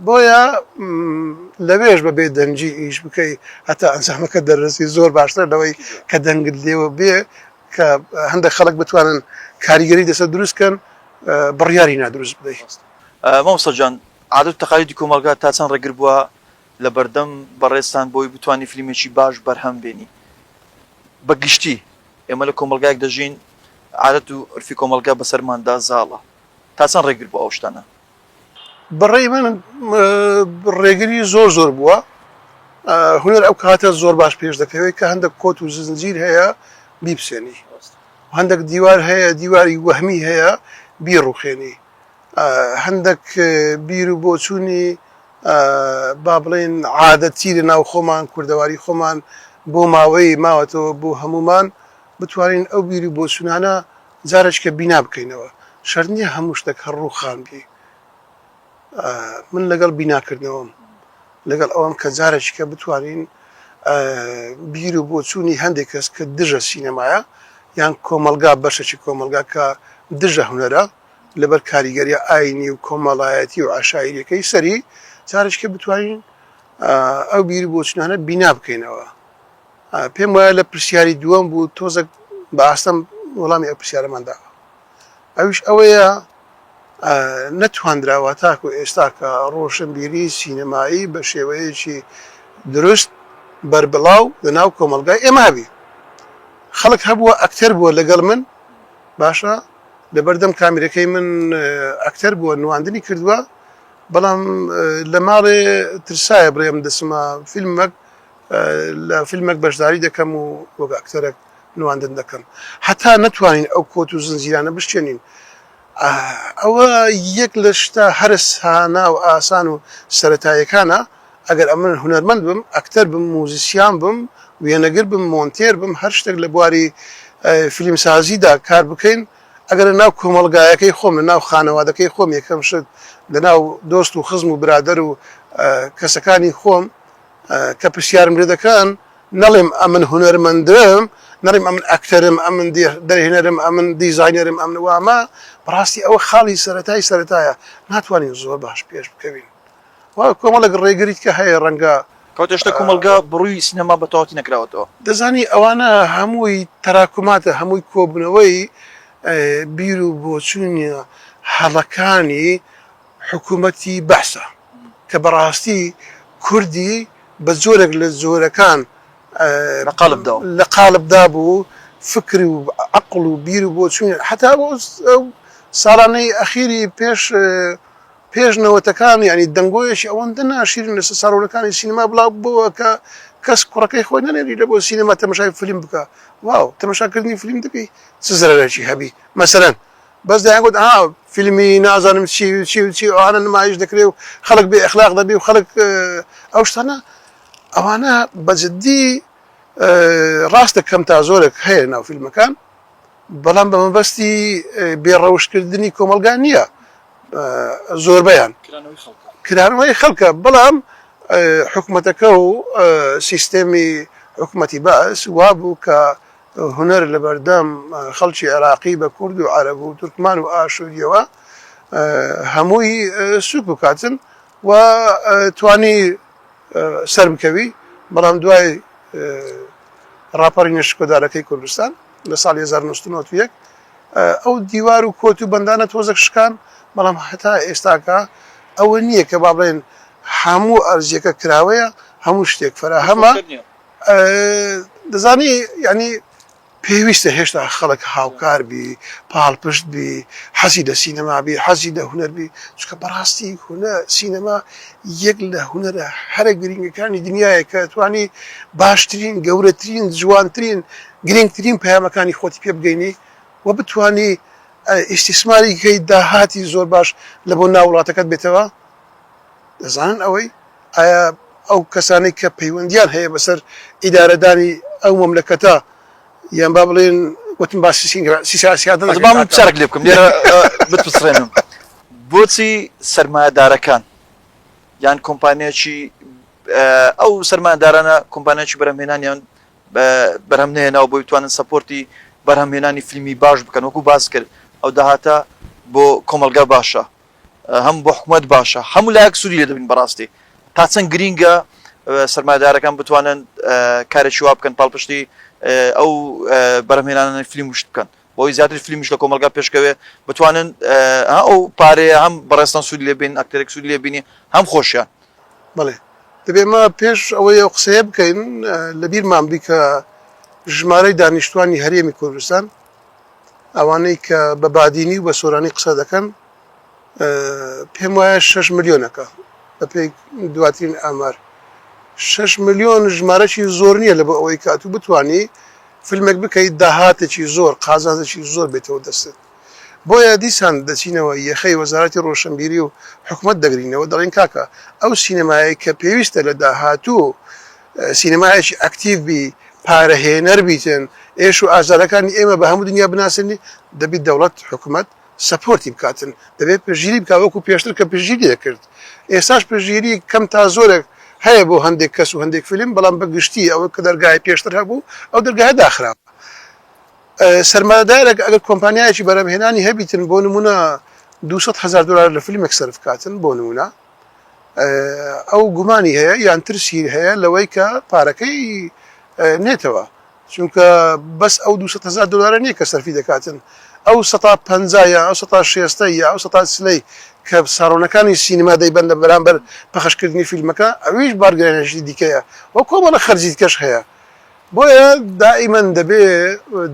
بۆیە لەوێش بە بێ دەنجی ئیش بکەی هەتا ئەنجامەکە دەرەسی زۆر باشتر لەوەی کە دەنگت لێوە بێ کە هەندێک خەڵک بتوانن کاریگەری دەسە دروستکەن بڕیاری نادروست بدەیت مامۆستا جان عادەت و تەقالیدی کۆمەلگا تا چەند ڕێگر بووە لە بەردەم بەڕێستان بۆی بتوانانی فیلمێکی باش بەرهەم بێنی بە گشتی ئێمە لە کۆمەلگایەک دەژین عادەت و عرفی کۆمەلگا بەسەرماندا زاڵە تا چەند ڕێگر بووە ئەو شتانە بەڕێی من ڕێگری زۆر زۆر بووە هونەر ئەو کاتە زۆر باش پێش دەکەوێت کە هەندێک کۆت و زنجیر هەیە بیپسێنی هەندێک دیوار هەیە دیواری وەهمی هەیە بیڕوخێنی هەندێک بیر و بۆچوونی با بڵێن عادەتی لە ناو خۆمان کوردەواری خۆمان بۆ ماوەی ماوەتەوە بۆ هەمومان بتوانین ئەو بیری بۆچوونانە جارێککە بینا بکەینەوە شەرت نییە هەموو شتێک هەڕوو خانبی من لەگەڵ بیناکردنەوەم لەگەڵ ئەوەم کە جارێککە بتوانین بیر و بۆچوونی هەندێک کەس کە دژە سینەمایە یان کۆمەلگا بەشێکی کۆمەلگا کە دژە هونەرە لەبەر کاریگەریە ئاینی و کۆمەڵایەتی و عشایریەکەی سەری جارێککە بتوانین ئەو بیری بۆچوونانە بینا بکەینەوە پێم وایە لە پرسیاری دووەم بوو تۆزە بە ئاستەم وەڵامی ئەو پرسیارەمان داوە ئەویش ئەوەیە نەتوانراوە تاکو ئێستا کە ڕۆشنبیری سینەمایی بە شێوەیەکی دروست بەربڵاو لەناو کۆمەلگای ئێمە هەبی خەڵک هەبووە ئەکتەر بووە لەگەڵ من باشە لەبەردەم کامیرەکەی من ئەکتەر بووە نواندنی کردووە بەڵام لە ماڵێ ترسایە بڕێم دەسمە فیلمێک لە فیلمێک بەشداری دەکەم و وەک ئەکتەرێک نواندن دەکەم هەتا نەتوانین ئەو کۆت و زنجیرانە بشتێنین ئەوە یەک لە شتا هەرسانە و ئاسان و سەرەتایەکانە ئەگەر ئەمن هونەرمەند بم ئەکتەر بم موزیسیان بم وێنەگر بم مۆنتێر بم هەر شتێک لە بواری فیلمسازیدا کار بکەین ئەگەر ناو کۆمەڵگایەکەی خۆم لە ناو خانەوادەکەی خۆم یەکەم شت لە ناو دۆست و خزم و برادەر و کەسەکانی خۆم کە پرسیارم لێ دەکەن نەڵێم ئەمن هونەرمەندم نەڵێم ئەمن ئەکتەرم ئەمن دەرهێنەرم ئەمن دیزاینەرم ئەمن وامە بەڕاستی ئەوە خاڵی سەرەتایە ناتوانین زۆر باش پێش بکەوین کۆمەڵێک ڕێگریت کە هەیە ڕەنگە کەوتەشتە کۆمەلگا بڕووی سینەما بە تەواوی نەکراوەتەوە دەزانی ئەوانە هەمووی تەراکماتە هەمووی کۆبوونەوەی بیر و بۆچوونی هەڵەکانی حکوومەتی بەحسە کە بەڕاستی کوردی بە زۆرێک لە زۆرەکان لە قالبدا بوو فکر و عقل و بیر و بۆچوونی حتا بۆ ساڵانەی ئەخیری پێشنەوەتەکان ینی دەنگۆیەشی ئەوەندە ناشیرن لە ساڕۆلەکانی سینەما بڵاو بووە کە کەس کوڕەکەی خۆی نەنێری لە بۆ سینەما تەماشای فیلم بکە واو تەماشاکردنی فیلم دەکەی چ زەرەرێکی هەبی مەسەرەن بەس دەیانگوت فیلمی نازانم چی ئەوانە نمایش دەکرێت و خەڵک بێ ئەخلاق دەبێ و خەڵک ئەو شتانە ئەوانە بەجددی ڕاستە کەم تا زۆرێک هەیە ناو فیلمەکان بەڵام بە مەبەستی بێڕەوشکردنی کۆمەلگا نییە زۆربەیان کرانەوەی خەڵکە بەڵام حکوومەتەکە و سیستەمی حکوومەتی باس وابوو کە هونەر لە بەردەم خەڵکی عێراقی بە کورد و عەرەب و تورکمان و ئاشوریەوە هەمووی سوک بکاتن و توانی سەر بکەوی بەڵام دوای ڕاپەڕی نەشکۆدارەکەی کوردستان لە ساڵی 1991 ئەو دیوار و کۆت و بەندانە تۆزێک شکان بەڵام هەتا ئێستاکە ئەوە نییە کە با بڵێن هەموو ئەرزیەکە کراوەیە هەموو شتێک فراهەمە دەزانی ینی پێویستە هێشتا خەڵک هاوکار بی پاڵپشت بی حەزی لە سینەما بی حەزی لە هونەر بی چکە بەڕاستی سینەما یەک لە هونەرە هەرە گرنگەکانی دنیاە کە توانی باشترین گەورەترین جوانترین گرنگترین پەیامەکانی خۆتی پێ بگەینی و بتانی ئیستیسماری کەی داهاتی زۆر باش لە بۆ ناو وڵاتەکەت بێتەوە دەزانن ئەوەی ئایا ئەو کەسانەی کە پەیوەندیان هەیە بەسەر ئیدارەدانی ئەو مەملەکەتە یان با بڵێن وتم باسی سیاسیاتەکەم لێ بکەم لێرە بتپسڕێنم بۆچی سەرمایەدارەکان یان کۆمپانیاکی ئەو سەرمایەدارانە کۆمپانیاکی بەرهەمهێنانیان بەرهەمنێنەوە بۆ بتوانن سەپۆرتی بەرهەمهێنانی فیلمی باش بکەن وەکو باس کرد ئەو داهاتە بۆ کۆمەلگا باشە هەم بۆ حکوومەت باشە هەموو لایەک سوودی لێ دەبین بەڕاستی تا چەند گرینگە سەرمایەدارەکان بتوانن کارێکی وا بکەن پاڵپشتی ئەو بەرهەمهێنانە فیلم وشت بکەن بۆی زیاتر فیلمیش لە کۆمەلگا پێشکەوێ بتوانن ئەو پارەیە هەم بەڕێستان سوودی لێ بین ئەکتەرێک سوودی لێ بینی هەم خۆشیان بڵێ دەبێ مە پێش ئەوەی ئەو قسەیە بکەین لە بیرمان بی کە ژمارەی دانیشتوانی هەرێمی کوردستان ئەوانەی کە بە بادینی و بە سۆرانی قسە دەکەن پێم وایە 6 ملیۆنەکە بە پێی دواترین ئامار 6 ملیۆن ژمارەی زۆر نییە لە بۆ ئەوەی کاتوو بتانی فیلمێک بکەیت داهاتێکی زۆر قازانێکی زۆر بێتەوە دەستت بۆیە دیسان دەچینەوە یەخەی وەزارەتی ڕۆشنبیری و حکوومەت دەگرینەوە دەڵێن کاکە ئەو سینەمایی کە پێویستە لە داهاتوو سینەمایەکی ئەکتیڤ بی پارەهێنەر بیتن ئێش و ئازارەکانی ئێمە بە هەموو دنیا بناسنی دەبێت دەوڵەت حکوومەت سەپۆرتی بکاتن دەبێت پێشگیری بکە وەکو پێشتر کە پێشگیری دەکرد ئێستاش پێشگیری کەم تا زۆرێک هەیە بۆ هەندێک کەس و هەندێک فیلم بەڵام بەگشتی ئەوە کە دەرگای پێشتر هەبوو ئەو دەرگای داخراوە سەرمایەدارێک ئەگەر کۆمپانیایەکی بەرهەمهێنانی هەبیتن بۆ نمونە 200,000 دلار لە فیلمێک سەرف کاتن بۆ نمونە ئەو گومانی هەیە یان ترسی هەیە لەوەی کە پارەکەی نێتەوە چونکە بەس ئەو 200,000 دلار نییە کە سەرفی دەکاتن ئەو 150 ئەو 160 ئەو 100 سلەی کە ساڕۆنەکانی سینما دەیبەن لە بەرامبەر پەخشکردنی فیلمەکە ئەویش بارگرێنەشی دیکەیە وە کۆمەڵە خەرجیت کەش هەیە بۆیە دائیمەن دەبێ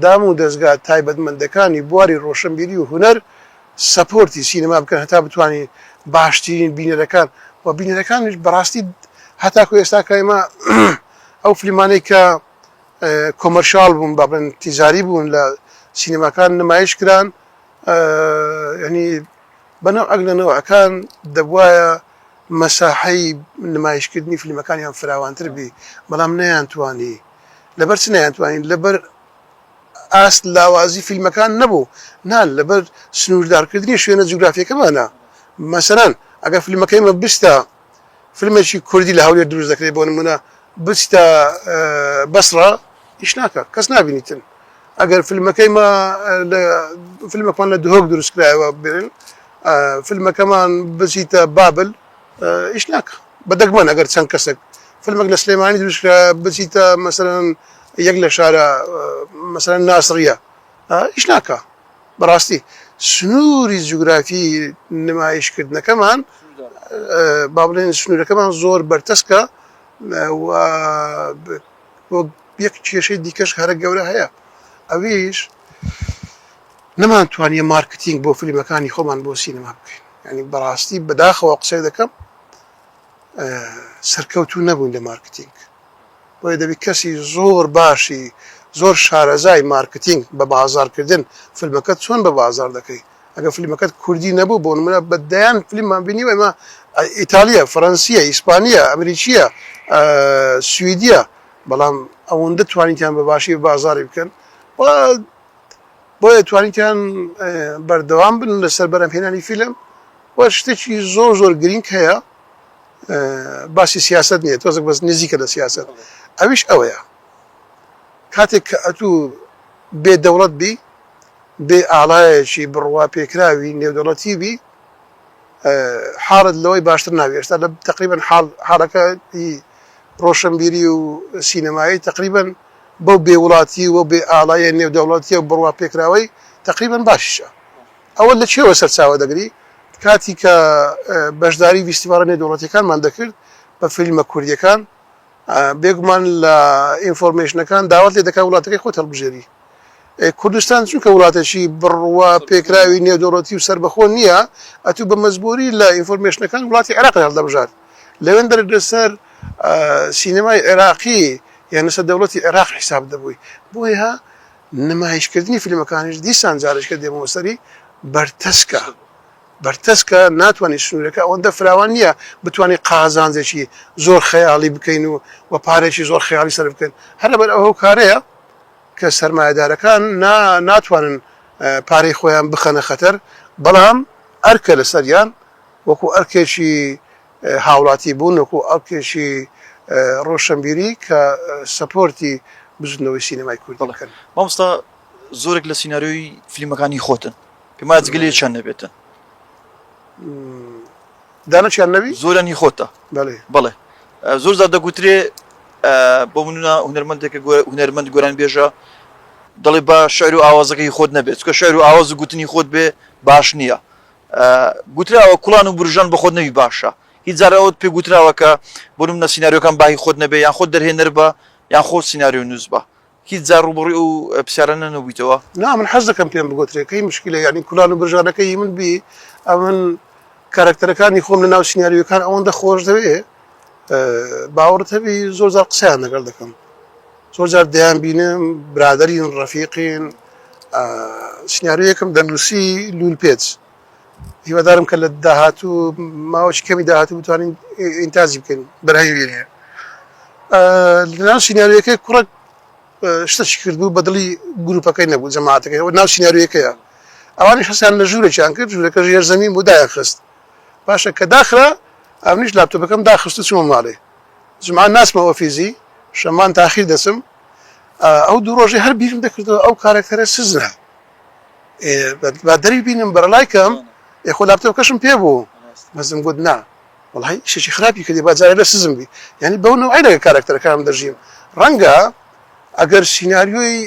دام و دەستگا تایبەتمەندەکانی بواری ڕۆشنبیری و هونەر سەپۆرتی سینما بکەن هەتا بتوانین باشترین بینەرەکان و بینەرەکانش بەڕاستی هەتاکو ئێستا کە ئێمە ئەو فیلمانەی کە کۆمەرشال بوون با بڵێن تیزاری بوون لە سینماکان نمایش کران ینی بەنەو ئەگلەنەوەکان دەبواە مەساحەی نمایشکردنی فیلمەکانیان فراوانتر بی بەڵام نەیانتوانی لەبەر چ نەیانتوانین لەبەر ئاست لاوازی فیلمەکان نەبوو نان لەبەر سنووردارکردنی شوێنە جوگرافیەکەمانە مەسەرەن ئەگەر فیلمەکەیمە بستە فیلمێکی کوردی لە هەولێر دروست دەکرێت بۆ نمونە بچتە بەسڕە ئیش ناکە کەس نبینیتن ئەگەر فیلمەکەمان لە دهۆک دروست کرایەوە بێن فیلمەکەمان بچیتە بابل ئیش ناکە بەدەگمەن ئەگەر چەند کەسێک فیلمێک لە سلێمانی دروستکرا بچیتە مەسەرەن یەک لە شارە مەسەرەن ناسڕیە ئیش ناکە بەڕاستی سنووری جوگرافی نمایشکردنەکەمان با بڵێن سنوورەکەمان زۆر بەرتەسکە یەک کێشەی دیکەش هەرە گەورە هەیە ئەویش نەمانتوانیە مارکتینگ بۆ فیلمەکانی خۆمان بۆ سینەما بکەین ینی بەڕاستی بەداخەوە قسەی دەکەم سەرکەوتوو نەبوون لە مارکتینگ بۆیە دەبی کەسی زۆر باشی زۆر شارەزای مارکتینگ بە بازارکردن فیلمەکەت چۆن بە بازار دەکەی ئەگە فیلمەکەت کوردی نەبوو بۆ نمونە بەدەیان فیلممان بینیوە ئێمە ئیتالیە فەڕەنسیە ئیسپانیە ئەمریکیە سویدیە بەڵام ئەوەندە توانیتیان بە باشی بازاری بکەن بۆیە توانیتیان بەردەوام بن لەسەر بەرهەمهێنانی فیلم وە شتێکی زۆر زۆر گرنگ هەیە باسی سیاست نییە تۆزێک بەس نزیکە لە سیاست ئەویش ئەوەیە کاتێک کە ئەتوو بێ دەوڵەت بی بێ ئاڵایەکی بڕوا پێکراوی نێودەوڵەتی بی حاڵت لەوەی باشتر ناوی ئێستا لە تقریبا حاڵەکە ڕۆشنبیری و سینەمایی تقریبا بەو بێوڵاتی و بێ ئاڵایە نێودەوڵەتیە و بڕوا پێکراوەی تقریبا باشیشە ئەوە لە چێوە سەرچاوە دەگری کاتی کە بەشداری فیستیڤالە نێودەوڵەتیەکانمان دەکرد بە فیلمە کوردیەکان بێگومان لە ئینفۆرمێشنەکان داوات لێ دەکات وڵاتەکەی خۆت هەڵبژێری کوردستان چونکە وڵاتێکی بڕوا پێکراوی نێودەوڵەتی و سربەخۆ نییە ئەتوو بە مەزبوری لە ئینفۆرمێشنەکان وڵاتی عێراق هەڵدەبژات لەوێن دەرەسەر سینەمای عێراقی یان لەسەر دەوڵەتی عێراق حیساب دەبووی بۆیە نمایشکردنی فیلمەکانیش دیسان جارشکە دێمەوە سەری بەرتەسکە ناتوانانی سنوورەکە ئەوەندە فراوان نییە بتوانانی قازانجێکی زۆر خەیاڵی بکەین و پارێکی زۆر خەیاڵی سەر بکەن هەر لەبەر ئەوە کارەیە کە سەرمایه‌دارەکان ناتوانن پارەی خۆیان بخەنە خەتەر بەڵام ئەرکە لەسەریان وەکو ئەرکێکی هاوڵاتی بوون وەکو ئەرکێکی ڕۆشنبیری کە سەپۆرتی بزنەوەی سینەمای کوردی بکەن مامۆستا زۆرێک لە سیناریۆی فیلمەکانی خۆتن پێم وایە جگەلێ چەند نەبێتن دانەچیان نەبی زۆرانی خۆتە بەڵێ زۆر زار دەگوترێ بۆ منە هونەرمەندێکە هونەرمەند گۆران بێژە دەڵێ بە شعر و ئاوازەکەی خۆت نەبێت چکە شعر و ئاواز و گوتنی خۆت بێ باش نییە گوتراوە کوڵان و برژان بە خۆت نەوی باشە هیچ جارەوەت پێ گوتراوە کە بۆ منە سیناریۆکان باهی خۆت نەبێ یان خۆت دەرهێنەر بە یان خۆت سیناریۆ نووس بە هیچ جار ڕوبڕی و پرسیارە نەنەبوویتەوە نا من حەز دەکەم پێم بگوترێکەکەی مشکلە یعنی کوڵان و برژانەکەی من بی ئەو من کارکتەرەکانی خۆم لە ناو سیناریۆکان ئەوەندە خۆش دەوێ باوەڕت هەبی زۆر جار قسەیان لەگەڵ دەکەم زۆر جار دەیان بینم برادەرین ڕەفیقین سیناریۆیەکم دەنووسی لول پێچ هیوادارم کە لە داهاتوو ماوەی کەمی داهاتوو بتوانین ئینتاجی بکەین بەرهەیوێنێ لەناو سیناریۆیەکەی کوڕک شتەشی کردبوو بەدڵی گروپەکەی نەبوو جەماعەتەکەی ناو سیناریۆیەکەیە ئەوانیش هەستیان لە ژوورێکیان کرد ژوورەکە ژێر زەمین بوو دایەخست باشە کە داخرا ئەمنیش لاپتۆپەکەم داخست و چوومە ماڵێ جمعان ناسمەوە فیزی شەمان تاخیر دەچم ئەو دوو ڕۆژێ هەر بیرم دەکردەوە ئەو کارکتەرە سزنە با دەری بینم بەرەلایکەم خۆ لاپتۆپەکەشم پێ بوو مەزم گوت نا وەڵای شتێکی خراپی کردی با جارێ لە سزم بی یعنی بەو نەوعی لەگە کارکتەرەکانم دەژیم ڕەنگە ئەگەر سیناریۆی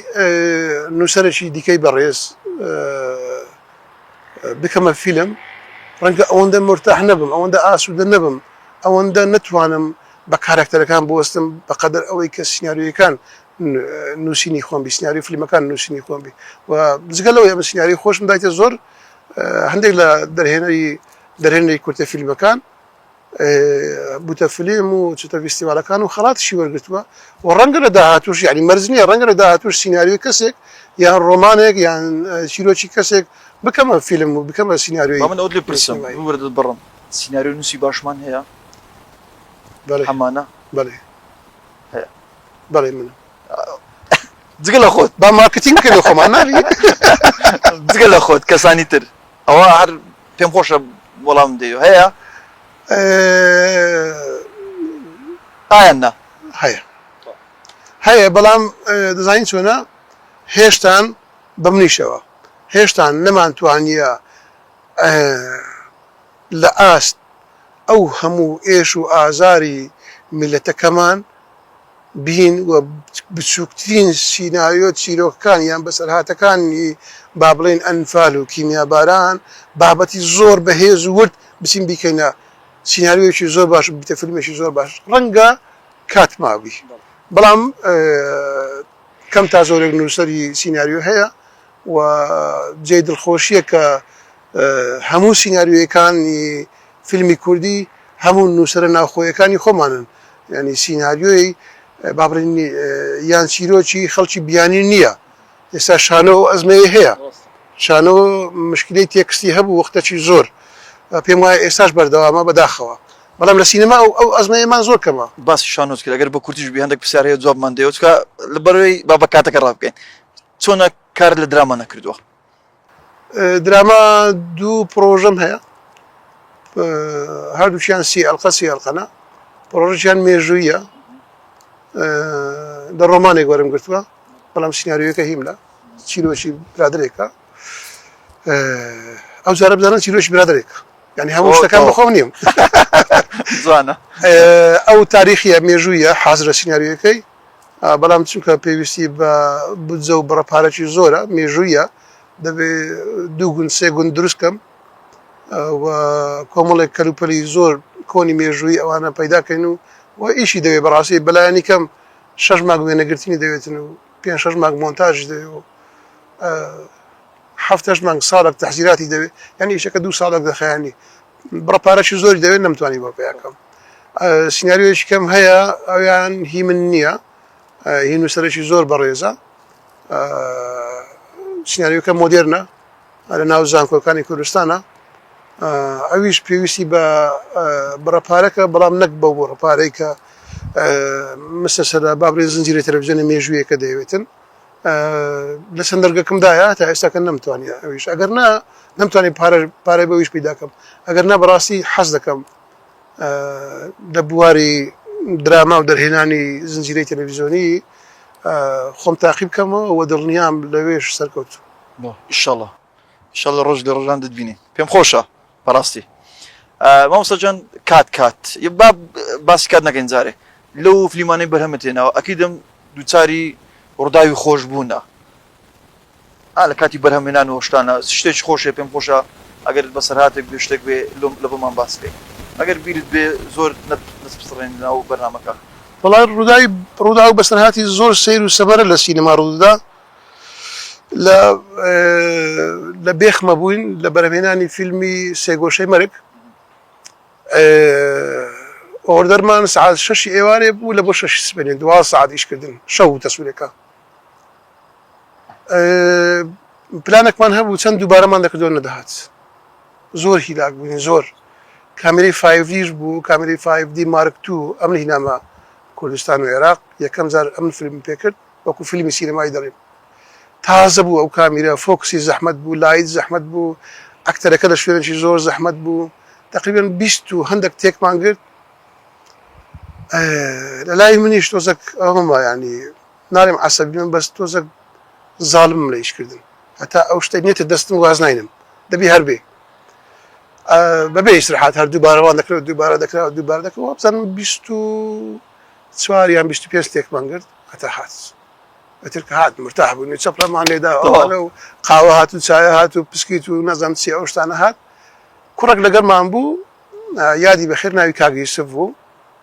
نووسەرێکی دیکەی بەڕێز بکەمە فیلم ڕەنگە ئەوەندە مرتاح نەبم ئەوەندە ئاسوودە نەبم ئەوەندە نەتوانم بە کارکتەرەکان بوەستم بەقەدر ئەوەی کە سیناریۆیەکان نووسینی خۆم بی سیناریۆ فیلمەکان نووسینی خۆم بی و جگەلەوەی ئەمە سیناریۆی خۆشم دایتە زۆر هەندێک لە دەرهێنەری کورتە فیلمەکان بوتە فیلم و چتە فیستیڤالەکان و خەڵاتشی وەرگرتووە و ڕەنگە لە داهاتوش یعنی مەرج نییە ڕەنگە لە داهاتوش سیناریۆی کەسێک یان ڕۆمانێک یان چیرۆکی کەسێک بکەمە فیلم و بکەمە سیناریۆی من ئەوت لێ پرسم وەرت بڕم سیناریۆ نووسی باشمان هەیە هەمانە بەڵێ هەیە بەڵێ من جگە لە خۆت با مارکتینگ بکەین خۆمان نابی جگە لە خۆت کەسانی تر ئەوە هەر پێم خۆشە وەڵام دێ هەیە ئایا نا هەیە بەڵام دەزانین چۆنە هێشتان بە منیشەوە هێشتان نەمانتوانیە لە ئاست ئەو هەموو ئێش و ئازاری میلەتەکەمان بین و بچووکترین سیناریۆ چیرۆکەکان یان بەسەرهاتەکانی با بڵێن ئەنفال و کیمیاباران بابەتی زۆر بەهێز و ورد بچین بیکەینە سیناریۆیەکی زۆر باش بیتە فیلمێکی زۆر باش ڕەنگە کات ماوی بەڵام کەم تا زۆرێک نووسەری سیناریۆ هەیە و جێ دڵخۆشیە کە هەموو سیناریۆیەکانی فیلمی کوردی هەموو نووسەرە ناوخۆیەکانی خۆمانن ینی سیناریۆی بابرین یان چیرۆکی خەڵکی بیانی نییە ئێستا شانۆ ئەزمەیە هەیە شانۆ مشکلەی تێکستی هەبوو وەختەی زۆر پێم وایە ئێستاش بەردەوامە بەداخەوە بەڵام لە سینەما ئەو ئەزمەیەمان زۆر کەمە باسی شانۆز کرد ئەگەر بە کورتیش بی هەندێک پرسیار هەیە جوابمان دەیەوە چکە لەبەرەوەی با بە کاتەکە ڕابکەین چۆنە کار لە دراما نەکردووە دراما دوو پرۆژەم هەیە هەردووچیان سی ئەلقەنە پرۆژیان مێژوویە لە ڕۆمانێک وەرم گرتووە بەڵام سیناریۆیەکە هیم لە چیرۆکی برادرێکە ئەو جارە بزانن چیرۆکی برادرێکە ینی هەموو شتەکان بەخۆم نیم زانە ئەو تاریخیە مێژوویە حازرە سیناریۆەکەی بەڵام چونکە پێویستی بە بجە و بڕەپارەکی زۆرە مێژوویە دەبێ دوو گوند سێ گوند دروستکەم و کۆمەڵێک کەلوپەلی زۆر کۆنی مێژووی ئەوانە پەیداکەین و ئیشی دەوێت بەڕاستی بەلایەنی کەم 6 مانگ وێنەگرتنی دەوێتن و 5-6 مانگ مۆنتاژ دەوێت و 7 مانگ ساڵێک تەحزیراتی دەوێت یعنی ئیشەکە 2 ساڵێک دەخایانی بڕەپارەکی زۆری دەوێت نەمتوانی بۆ پێیاکەم سیناریۆیەکی کەم هەیە ئەویان هی من نییە هی نووسەرێکی زۆر بەڕێزە سیناریۆکە مۆدێرنە لە ناو زانکۆکانی کوردستانە ئەویش پێویستی بە بڕەپارەکە بەڵام نەک بەو بۆ ڕەپارەی کە مستەسەدا بابرێ زنجیرە تەلەڤیزیۆنی مێژوویەکە دەیەوێتن لە سندەرگەکەمدایە تا ئێستاکە نەمتوانێت ئەویش ئەگەر نەمتوانێت پارەی بەویش پیداکەم ئەگەر نا بەڕاستی حەز دەکەم لە بواری دراما و دەرهێنانی زنجیرەی تەلەڤیزیۆنی خۆم تاقی بکەمەوە و دڵنیام لەوێش سەرکەوت ئینشەڵڵا ڕۆژ لە ڕۆژان دەتبینی پێم خۆشە بەڕاستی مامۆستاجان کات باسی کات نەکەین جارێ لەو فلیمانەی بەرهەمەتێنەوە ئەکیدم دووچاری ڕووداوی خۆش بوونە لە کاتی بەرهەمێنان و شتانە شتێکی خۆشێ پێم خۆشە ئەگەر بەسەرهاتێک بێ شتێک بێ لە بۆمان باس بێ ئەگەر بیرت بێ زۆر نەسپسڕێن ناو بەرنامەکە بەڵام ڕوودا و بەسەرهاتی زۆر سیر و سەبەرە لە سینەما ڕوودا لە بێخمە بووین لە بەرهەمێنانی فیلمی سێگۆشەی مەرگ ئۆردەرمان سعات 6 ئێوارێ بوو لە بۆ 6 سبێنێ 2 سعات ئیشکردن شەو تەسوورەکە پلانێکمان هەبوو چەند دووبارەمان دەکردەوە نەدەهات زۆر هیلاک بووین زۆر کامێرەی 5Dش بوو کامێرەی 5D مارک 2 ئەم هینامە کوردستان و عێراق یەکەم جار ئەم فیلم پێکرد وەکو فیلمی سینەمایی دەڵێن تازە بوو ئەو کامیرە فۆکسی زەحمەت بوو لایت زەحمەت بوو ئەکتەرەکە لە شوێنێکی زۆر زەحمەت بوو تقریبا 20 و هەندێک تێکمان گرت لە لای منیش تۆزێک ئەومە ینی نارێم عەسەبی من بەس تۆزێک زاڵم لە ئیشکردن هەتا ئەو شتە نیێتە دەستم واز ناینم دەبی هەربێ بەبێ ئیسراحات هەر دووبارەوان دەکرێت دووبارە دەکرێت دووبارە دەکەوە بزانم 24 یان 25 تێکمان کرد هەتا هات ئەتر کە هات مرتاح بوونی چەپڕەمان لێدا ئەوانە و قاوە هات و چایە هات و پسکیت و نەزانم چی ئەو شتانە هات کوڕێک لەگەڵمان بوو یادی بەخێر ناوی کاک یوسف بوو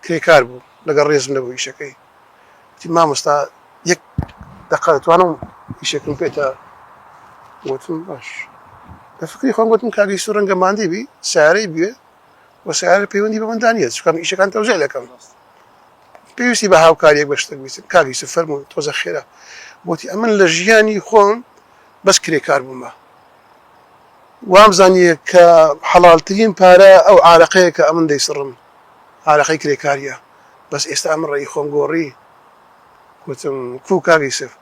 کرێکار بوو لەگەڵ ڕێزم نەبوو ئیشەکەی وتی مامۆستا یەک دەقە دەتوانم ئیشێکم پێتە وتم باش بە فکری خۆم گوتم کاک یوسف ڕەنگە ماندەی بی سیارەی بوێ و سیارە پەیوەندی بە مندان نیە چونکە ئیشەکان تەوزیع دەکەم پێویستی بە هاوکاریەک بە شتێک بیستم کاک یوسف فەرمووی تۆزە خێرا بۆتی ئەمن لە ژیانی خۆم بەس کرێکار بوومە وامزانیە کە حەڵالترین پارە ئەو عارەقەیە کە ئەمن دەیسڕم عارەقەی کرێکاریە بەس ئێستا ئەمن ڕێی خۆم گۆڕی گوتم کو کاک یوسف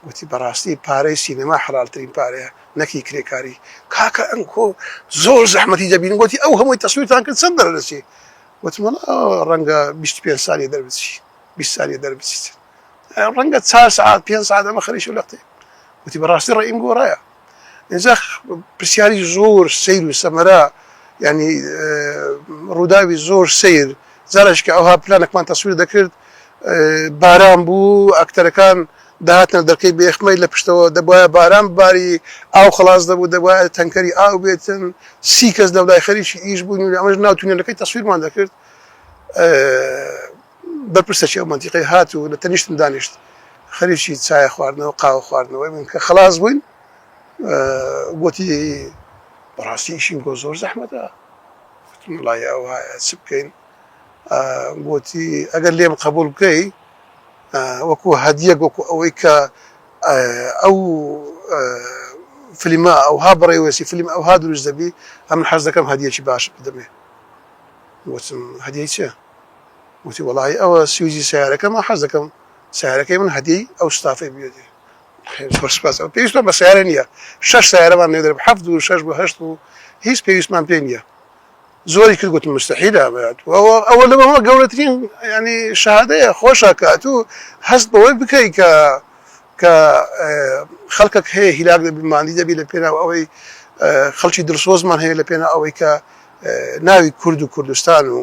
گوتی بەڕاستی پارەی سینەما حەڵالترین پارەیە نەکی کرێکاری کاکە ئەنکۆ زۆر زەحمەتی دەبین گوتی ئەو هەمووی تەسویرتان کرد چەند دەرەچی وتم ڕەنگە 25 ساڵی دەربچی 20 ساڵی دەربچیت ڕەنگە 4 ساعت 5 ساعت ئەمە خەریش و لەقتێ وتی بەڕاستی ڕێیم گۆڕایە اینجا پرسیاری زۆر سیر و سەمەرا ینی ڕووداوی زۆر سیر جارش کە ئەوها پلانێکمان تەسویر دەکرد باران بوو ئەکتەرەکان داهاتنە دەرکەی بێخمەی لە پشتەوە دەبواە باران باری ئاو خلاص دەبوو دەبواە تەنکەری ئاو بێتن 30 کەس لەولای خەریکی ئیش بوون ئەمەش ناوتونێنەکەی تەسویرمان دەکرد بەرپرسەی ئەو منتیقەی هات و لە تەنیشتم دانیشت خەریکی چایە خواردنەوە قاوە خواردنەوەی من کە خلاص بووین گوتی بەڕاستی ئیشین گۆ زۆر زەحمەتە وڵای ئەو هایە چ بکەین گوتی ئەگەر لێم قبول بکەی وەکو هەدیەک وەکو ئەوەی کە ئەو فلیمە ئەوها بڕێوەسی فلیم ئەوها دروست دەبی ئەمن حەز دەکەم هەدیەکی باش بدەمێ وتم هەدیەی چیە وتی وەڵی ئەوە سویزی سیارەکەمە حەز دەکەم سیارەکەی من هەدیەی ئەو ستافەی بێتێ زۆر سپاس ئەو پێویستمان بە سیارە نییە 6 سیارەمان لێ دەرب 7 و 6 بۆ 8 و هیچ پێویستمان پێ نییە زۆری کرد گوتم مستحیلە بێت ئەوە لەمەوە گەورەترین ینی شەهادەیە خۆشە کە تو هەست بەوەی بکەی کە خەڵکێک هەیە هیلاک دەبی ماندی دەبی لە پێناو ئەوەی خەڵکی دڵسۆزمان هەیە لە پێناو ئەوەی کە ناوی کورد و کوردستان و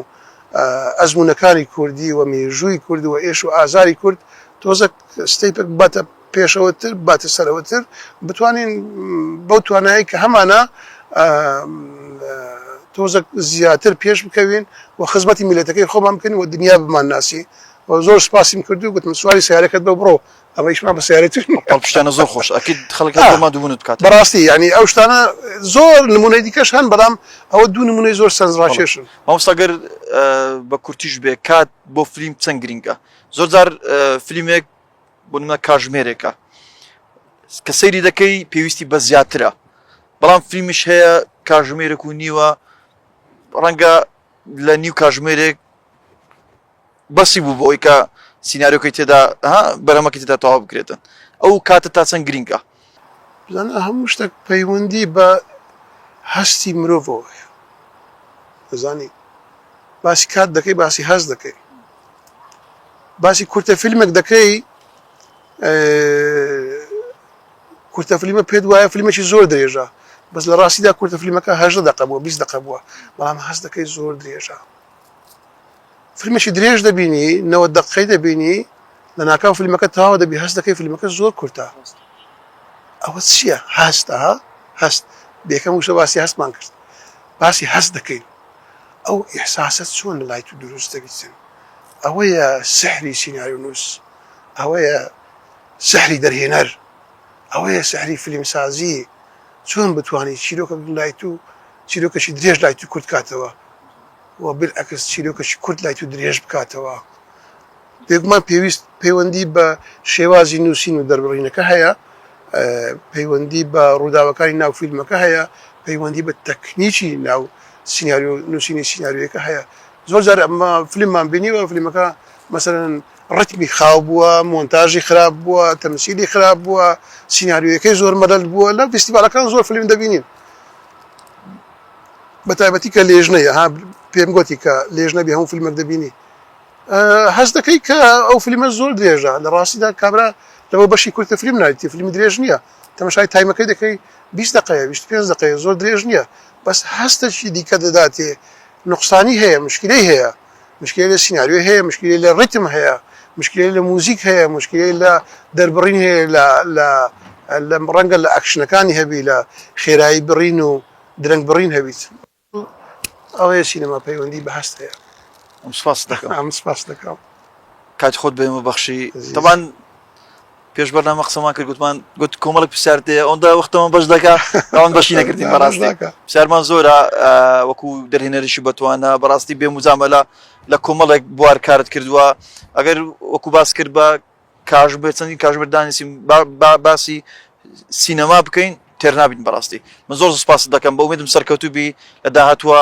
ئەزمونونەکانی کوردی و مێژووی کورد و ئێش و ئازاری کورد تۆزە ستەیپێک باتە پێشەوەتر باتە سەرەوەتر بتوانین بەو توانایی کە هەمانە تۆزە زیاتر پێش بکەوین و خزمەتی میلەتەکەی خۆمان بکەین و دنیا بمان ناسی و زۆر سپاسیم کردو و گوتم سواری سیارەکەت بە بڕۆ ئەمە ئیشمان بە سیارەتی پشتانە زۆر خۆش ئەکید خەڵکەکەمان دوبوونت بکات بەڕاستی ینی ئەو شتانە زۆر نمونەی دیکەش هەن بەڵام ئەوە دوو نمونەی زۆر سەرنجڕاکێشن مامۆستاگەر بە کورتیش بێ کات بۆ فلیم چەند گرینگە زۆر جار فلیمێک بۆ نمونە کاژمێرێکە کە سەیری دەکەی پێویستی بە زیاترە بەڵام فلیمیش هەیە کاژمێرێک و نیوە ڕەنگە لە نیو کاژمێرێک بەسی بوو بۆ ئەوی کە سیناریۆکەی تێدا بەرەمەکەی تێدا تەواو بکرێتن ئەو کاتە تا چەند گرینگە بزانە هەموو شتێک پەیوەندی بە هەستی مرۆڤەوە هەیە دەزانی باسی کات دەکەی باسی هەست دەکەی باسی کورتە فیلمێک دەکەی کورتە فیلمە پێت وایە فیلمێکی زۆر درێژە بەس لە ڕاستیدا کورتە فیلمەکە 18 دقە بووە 20 دقە بووە بەڵام هەست دەکەی زۆر درێژە فیلمێکی درێژ دەبینی 90 دقەی دەبینی لە ناکاو فیلمەکە تەواو دەبی هەست دەکەی فیلمەکە زۆر کورتە ئەوە چییە هەستە هەست بێکەم وشە باسی هەستمان کرد باسی هەست دەکەین ئەو ئیحساسە چۆن لە لای تو دروست دەبیتن ئەوەیە سحری سیناریۆ نووس ئەوەیە سحری دەرهێنەر ئەوەیە سحری فیلمسازی چۆن بتوانانی چیرۆکە لای تو چیرۆکەشی درێژ لای تو کورت کاتەوە و بالعکس چیرۆکەشی کورت لای تو درێژ بکاتەوە بێگومان پێویست پەیوەندی بە شێوازی نووسین و دەربڕینەکە هەیە پەیوەندی بە ڕووداوەکانی ناو فیلمەکە هەیە پەیوەندی بە تەکنیکی ناو سیناریۆ نووسینی سیناریۆیەکە هەیە زۆر جار ئەمە فیلممان بینیوە فیلمەکە مەسەرەن ڕتمی خاو بووە مۆنتاژی خراپ بووە تەمسیلی خراپ بووە سیناریۆیەکەی زۆر مەلەل بووە لە فستیڤالەکان زۆر فیلم دەبینین بە تایبەتی کە لێژنەیە پێم گوتی کە لێژنەبی هەموو فیلمێک دەبینی هەست دەکەی کە ئەو فیلمە زۆر درێژە لە ڕاستیدا کابرا لەوە بەشی کورتە فیلم نایەتی فیلمی درێژ نییە تەماشای تایمەکەی دەکەی 20 دقەیە 25 دقەیە زۆر درێژ نییە بەس هەستەشی دیکە دەداتێ نقصانی هەیە مشکلەی هەیە مشکلی لە سیناریۆ هەیە مشکلی لە ڕیتم هەیە مشكلة لموزيك هي مشكلة لا دربرين هي لا ڕەنگە لە ئەکشنەکانی هەبی لە خێرایی بڕین و درەنگ بڕین هەبیت ئەوەیە سینەما پەیوەندی بە هەست هەیە سپاس دەکەم سپاس دەکەم کاتی خۆت بێمە بەخشی تەبان پێش بەرنامە قسەمان کرد گوت کۆمەڵک پرسیارتەیە ئەوەندا وەختەوە بەش دەکا ئەوان بەشی نەکردین بەڕاستی پرسیارمان زۆرە وەکو دەرهێنەریشی بەتوانە بەڕاستی بێ موزامەلا لە کۆمەڵێک بوار کارت کردووە ئەگەر وەکو باس کرد بە کاژبێت چەندی کاژبەر دانیسیم باسی سینەما بکەین تێر نابین بەڕاستی من زۆر سپاس دەکەم بە ئومێدم سەرکەوتوبی لە داهاتوە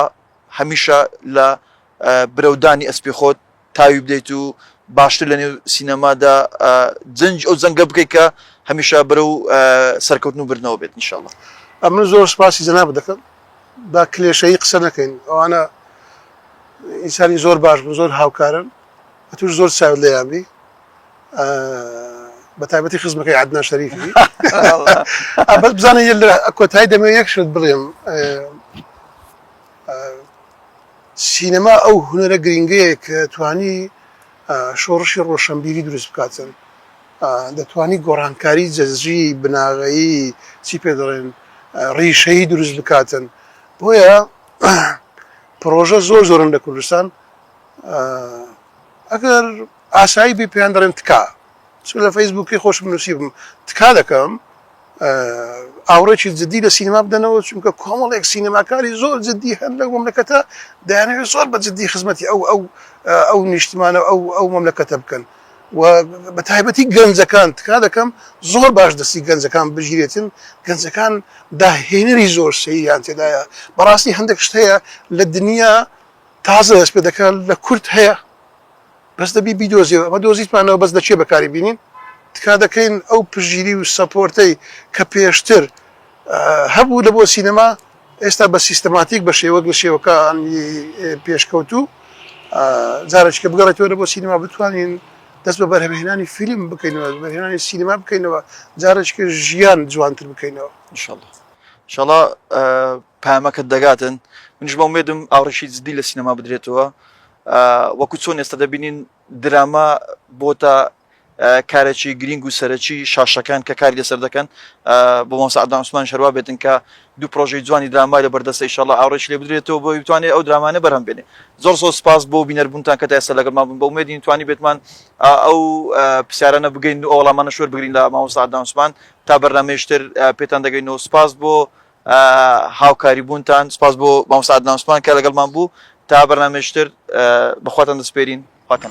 هەمیشە لە برەودانی ئەسپی خۆت تاوی بدەیت و باشتر لە نێو سینەمادا ئەو جەنگە بکەیت کە هەمیشە بەرەو سەرکەوتن و برنەوە بێت ئینشاءڵڵا من زۆر سپاسی جەناب دەکەم با کلێشەیی قسە نەکەین ئەوانە ئینسانی زۆر باش بوو زۆر هاوکارن توش زۆر چاوت لێیان بی بە تایبەتی خزمەکەی عەدنان شەریفی بەس بزانە لە کۆتایی دەمەوێت یەک شت بڵێم سینەما ئەو هونەرە گرنگەیە کە توانی شۆڕشی ڕۆشنبیری دروست بکاتن دەتوانی گۆڕانکاری جەزجی بناغەیی چی پێ دەڵێن ڕیشەیی دروست بکاتن بۆیە پرۆژە زۆر زۆرن لە کوردستان ئەگەر ئاسایی بێ پێیان دەڵێن تکا لە فەیسبووکی خۆشم نووسیبم تکا دەکەم ئاوڕێکی جددی لە سینەما بدەنەوە چونکە کۆمەڵێک سینەماکاری زۆر جددی هەن لە مەملەکەتە دەیانەوێت زۆر بە جددی خزمەتی ئەو نیشتمانە ئەو مەملەکەتە بکەن و بە تایبەتی گەنجەکان تکا دەکەم زۆر باش دەستی گەنجەکان بژیرێتن گەنجەکان داهێنەری زۆر سەیریان تێدایە بەڕاستی هەندێک شت هەیە لە دنیا تازە دەست پێ دەکات لە کورد هەیە بەس دەبی بیدۆزیەوە ئەمە دۆزیتمانەوە بەس دەچێ بەکاری بینین تکا دەکەین ئەو پژگیری و سەپۆرتەی کە پێشتر هەبوو لە بۆ سینەما ئێستا بە سیستەماتیک بە شێوەک لە شێوەکانی پێشکەوتوو جارێککە بگەڕێتەوە لە بۆ سینەما بتوانین دەست بە بەرهەمهێنانی فیلم بکەینەوە بەرهێنانی سینەما بکەینەوە جارێککە ژیان جوانتر بکەینەوە ئینشاڵڵا پامەکەت دەگاتن منیش بە ئومێدم ئاوڕێشی جددی لە سینەما بدرێتەوە وەکو چۆن ئێستا دەبینین دراما بۆتە کارێکی گرنگ و سەرەکی شاشەکان کە کاری لەسەر دەکەن بۆ مامۆستا عەدنان عوسمان شەروا بێتن کە دوو پرۆژەی جوانی درامای لە بەردەستە ئینشاڵڵا ئاوڕێش لێ بدرێتەوە بۆ بتوانێت ئەو درامانە بەرهەم بێنێ زۆر سپاس بۆ بینەربوونتان کە تا ئێستا لەگەڵمان بوون بە ئومێدین توانی بێتمان ئەو پرسیارانە بگەین و ئەو وەڵامانە شوێر بگرین لە مامۆستا عەدنان عوسمان تا بەرنامەیەشتر پێتان دەگەینەوە سپاس بۆ هاوکاری بوونتان سپاس بۆ مامۆستا عەدنان عوسمان کە لەگەڵمان بوو تا بەرنامەیەشتر بەخواتان دەسپێرین خاتان